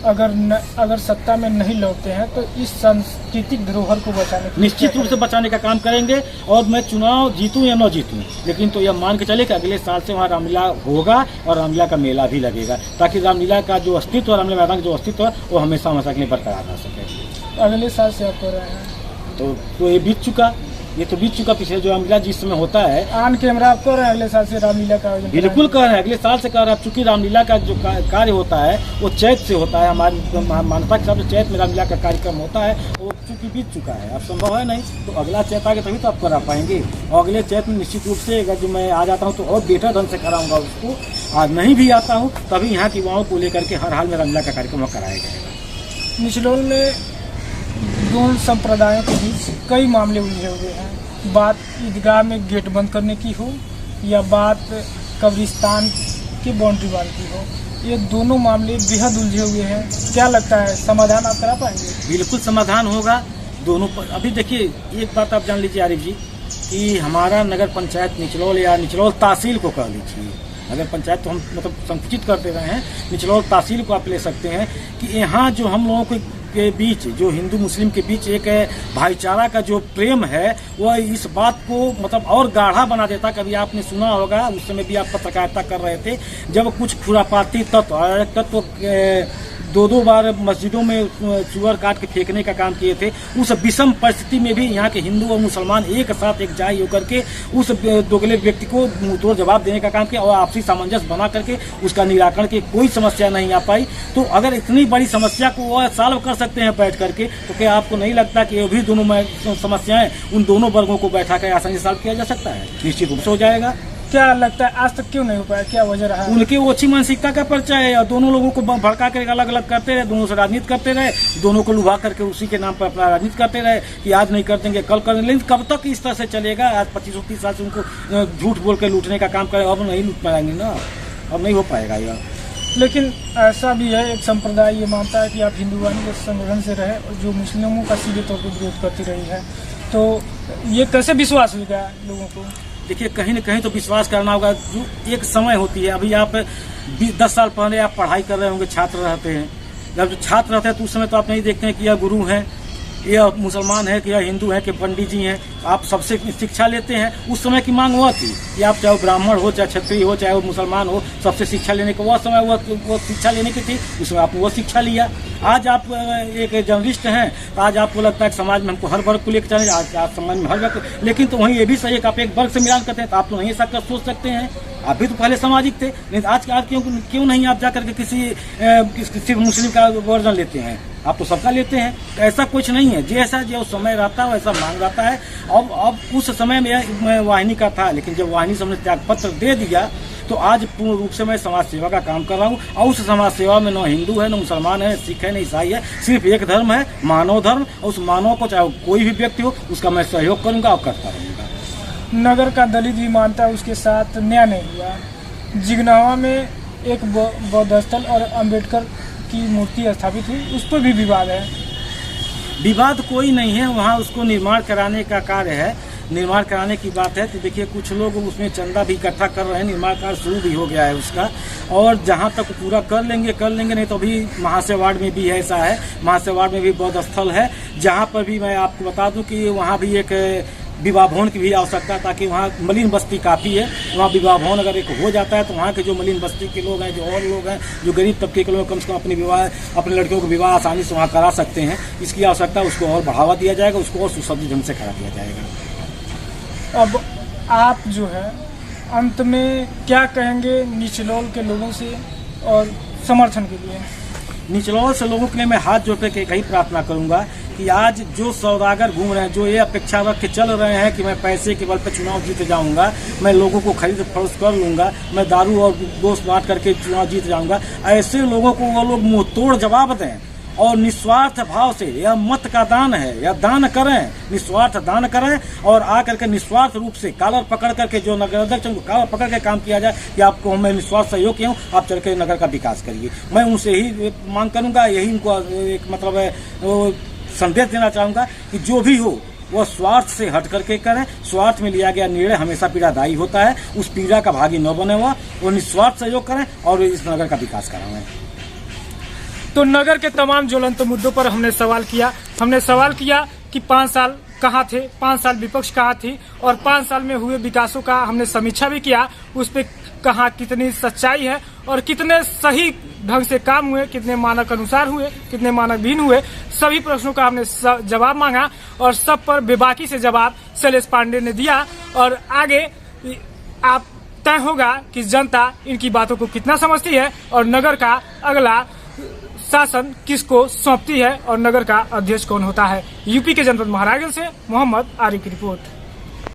अगर सत्ता में नहीं लौटते हैं तो इस सांस्कृतिक धरोहर को बचाने के निश्चित रूप से बचाने का काम करेंगे और मैं चुनाव जीतूं या न जीतूं, लेकिन तो यह मान के चले कि अगले साल से वहाँ रामलीला होगा और रामलीला का मेला भी लगेगा, ताकि रामलीला का जो अस्तित्व है, रामलीला मैदान का जो अस्तित्व है वो हमेशा हमेशा के लिए बरकरार रह सके। अगले साल से आप कर रहे हैं तो ये बीत चुका, ये तो बीत चुका। पिछले जो रामलीला जिस समय होता है ऑन कैमरा आप कर रहे हैं अगले साल से रामलीला का आयोजन? बिल्कुल कर रहे हैं, अगले साल से कर रहे हैं। चूंकि रामलीला का जो कार्य होता है वो चैत से होता है, हमारी मान्यता के हिसाब से चैत में रामलीला का कार्यक्रम होता है, वो चूंकि बीत चुका है, अब संभव है नहीं, तो अगला चैत आगे तभी तो आप करा पाएंगे। और अगले चैत में निश्चित रूप से अगर जो मैं आ जाता हूँ तो और बेटर ढंग से कराऊंगा उसको। आज नहीं भी आता हूँ तभी यहाँ की युवाओं को लेकर के हर हाल में रामलीला का कार्यक्रम कराया जाएगा। निचलोल में दोनों संप्रदायों के बीच कई मामले उलझे हुए हैं, बात ईदगाह में गेट बंद करने की हो या बात कब्रिस्तान की बाउंड्री वाल की हो, ये दोनों मामले बेहद उलझे हुए हैं। क्या लगता है समाधान आप करा पाएंगे? बिल्कुल समाधान होगा दोनों पर। अभी देखिए एक बात आप जान लीजिए आरिफ जी कि हमारा नगर पंचायत निचलौल या निचलौल तहसील को कह लीजिए, नगर पंचायत तो हम मतलब संकुचित करते रहे हैं, निचलौल तहसील को आप ले सकते हैं कि यहाँ जो हम लोगों के बीच, जो हिंदू मुस्लिम के बीच एक भाईचारा का जो प्रेम है वह इस बात को मतलब और गाढ़ा बना देता। कभी आपने सुना होगा, उस समय भी आप पत्रकारिता कर रहे थे, जब कुछ खुरापाती तत्व दो बार मस्जिदों में चूअर काट के फेंकने का काम किए थे, उस विषम परिस्थिति में भी यहाँ के हिंदू और मुसलमान एक साथ एकजाई होकर के उस दोगले व्यक्ति को मुंहतोड़ जवाब देने का काम किया और आपसी सामंजस्य बना करके उसका निराकरण की कोई समस्या नहीं आ पाई। तो अगर इतनी बड़ी समस्या को वह सॉल्व कर सकते हैं बैठ करके, तो क्या आपको नहीं लगता कि ये भी दोनों समस्याएं उन दोनों वर्गों को बैठा कर आसानी से सॉल्व किया जा सकता है? निश्चित रूप से हो जाएगा। क्या लगता है आज तक क्यों नहीं हो पाया, क्या वजह रहा? उनकी ओछी मानसिकता का परिचय है और दोनों लोगों को भड़का कर अलग अलग करते रहे, दोनों से राजनीति करते रहे, दोनों को लुभा करके उसी के नाम पर अपना राजनीति करते रहे कि आज नहीं कर देंगे कल कर देंगे। लेकिन कब तक इस तरह से चलेगा? आज 25-30 साल से उनको झूठ बोल के लूटने का काम करे, अब नहीं लूट पाएंगे ना, अब नहीं हो पाएगा यह। लेकिन ऐसा भी है, एक संप्रदाय ये मानता है कि आप हिंदुवानी के संगठन से रहे और जो मुस्लिमों का सीधे तौर पर विरोध करती रही है, तो ये कैसे विश्वास होगा लोगों को? देखिए कहीं न कहीं तो विश्वास करना होगा। जो एक समय होती है, अभी आप 10 साल पहले आप पढ़ाई कर रहे होंगे, छात्र रहते हैं, जब छात्र रहते हैं तो उस समय तो आप नहीं देखते हैं कि यह गुरु हैं, यह मुसलमान है कि यह हिंदू है कि पंडित जी हैं, आप सबसे शिक्षा लेते हैं। उस समय की मांग वह थी कि आप चाहे ब्राह्मण हो, चाहे क्षत्रिय हो, चाहे वो मुसलमान हो, सबसे शिक्षा लेने का वह समय वो शिक्षा लेने की थी, उसमें आपने वो शिक्षा लिया। आज आप एक जर्नलिस्ट हैं तो आज आपको लगता है कि समाज में हमको हर वर्ग को लेकर चले, आज समाज में हर वर्ग, लेकिन तो वहीं ये भी सही है कि आप एक वर्ग से मिलान करते हैं तो आप तो नहीं ऐसा कर सोच सकते हैं। आप भी तो पहले सामाजिक थे, लेकिन आज क्यों नहीं आप जाकर के किसी मुस्लिम का वर्जन लेते हैं? आप तो सबका लेते हैं। ऐसा कुछ नहीं है, जैसा जो समय रहता है वैसा मांग रहता है। अब उस समय में वाहिनी का था, लेकिन जब वाहिनी से हमने त्याग पत्र दे दिया तो आज पूर्ण रूप से मैं समाज सेवा का काम कर रहा हूँ। और उस समाज सेवा में न हिंदू है, न मुसलमान है, सिख है, न ईसाई है, सिर्फ एक धर्म है, मानव धर्म। और उस मानव को चाहे कोई भी व्यक्ति हो उसका मैं सहयोग करूंगा और करता रहूंगा। नगर का दलित भी मानता है उसके साथ न्याय नहीं हुआ। जिगनावा में एक बौद्ध स्थल और अम्बेडकर की मूर्ति स्थापित हुई, उस पर भी विवाद है। विवाद कोई नहीं है, वहाँ उसको निर्माण कराने का कार्य है, निर्माण कराने की बात है। तो देखिए कुछ लोग उसमें चंदा भी इकट्ठा कर रहे हैं, निर्माण कार्य शुरू भी हो गया है उसका, और जहाँ तक पूरा कर लेंगे, नहीं तो अभी महाशय वार्ड में भी ऐसा है, महाशय वार्ड में भी बौद्ध स्थल है, जहाँ पर भी मैं आपको बता दूं कि वहाँ भी एक विवाह भवन की भी आवश्यकता, ताकि वहाँ मलिन बस्ती काफ़ी है, वहाँ विवाह भवन अगर एक हो जाता है तो वहाँ के जो मलिन बस्ती के लोग हैं, जो और लोग हैं, जो गरीब तबके के लोग कम से कम अपने लड़कियों को विवाह आसानी से वहाँ करा सकते हैं। इसकी आवश्यकता, उसको और बढ़ावा दिया जाएगा, उसको और सुसज्जित ढंग से करा दिया जाएगा। अब आप जो है अंत में क्या कहेंगे निचलौल के लोगों से और समर्थन के लिए? निचलौल से लोगों के लिए मैं हाथ जोड़ के कही प्रार्थना करूंगा कि आज जो सौदागर घूम रहे हैं, जो ये अपेक्षा रख के चल रहे हैं कि मैं पैसे के बल पर चुनाव जीत जाऊंगा, मैं लोगों को खरीद फरोख्त कर लूंगा, मैं दारू और गोश्त बांट करके चुनाव जीत जाऊंगा, ऐसे लोगों को वो लोग मुंह तोड़ जवाब दें और निस्वार्थ भाव से, यह मत का दान है, या दान करें, निस्वार्थ दान करें और आकर के निस्वार्थ रूप से कालर पकड़ करके जो नगर अध्यक्ष उनको कालर पकड़ के काम किया जाए कि आपको मैं निस्वार्थ सहयोग किया हूँ, आप चल के नगर का विकास करिए। मैं उनसे ही मांग करूंगा, यही उनको एक मतलब संदेश देना चाहूंगा कि जो भी हो वो स्वार्थ से हट करके करें। स्वार्थ में लिया गया निर्णय हमेशा पीड़ादायी होता है, उस पीड़ा का भागी न बने हुआ, वो निस्वार्थ सहयोग करें और इस नगर का विकास कराएं। तो नगर के तमाम ज्वलंत मुद्दों पर हमने सवाल किया कि 5 साल कहाँ थे, 5 साल विपक्ष कहाँ थी, और 5 साल में हुए विकासों का हमने समीक्षा भी किया, उस पे कहाँ कितनी सच्चाई है और कितने सही ढंग से काम हुए, कितने मानक अनुसार हुए, कितने मानक भिन्न हुए। सभी प्रश्नों का हमने जवाब मांगा और सब पर बेबाकी से जवाब शैलेश पांडे ने दिया। और आगे आप तय होगा कि जनता इनकी बातों को कितना समझती है और नगर का अगला शासन किसको सौंपती है और नगर का अध्यक्ष कौन होता है। यूपी के जनपद महाराजगंज से मोहम्मद आरिफ की रिपोर्ट।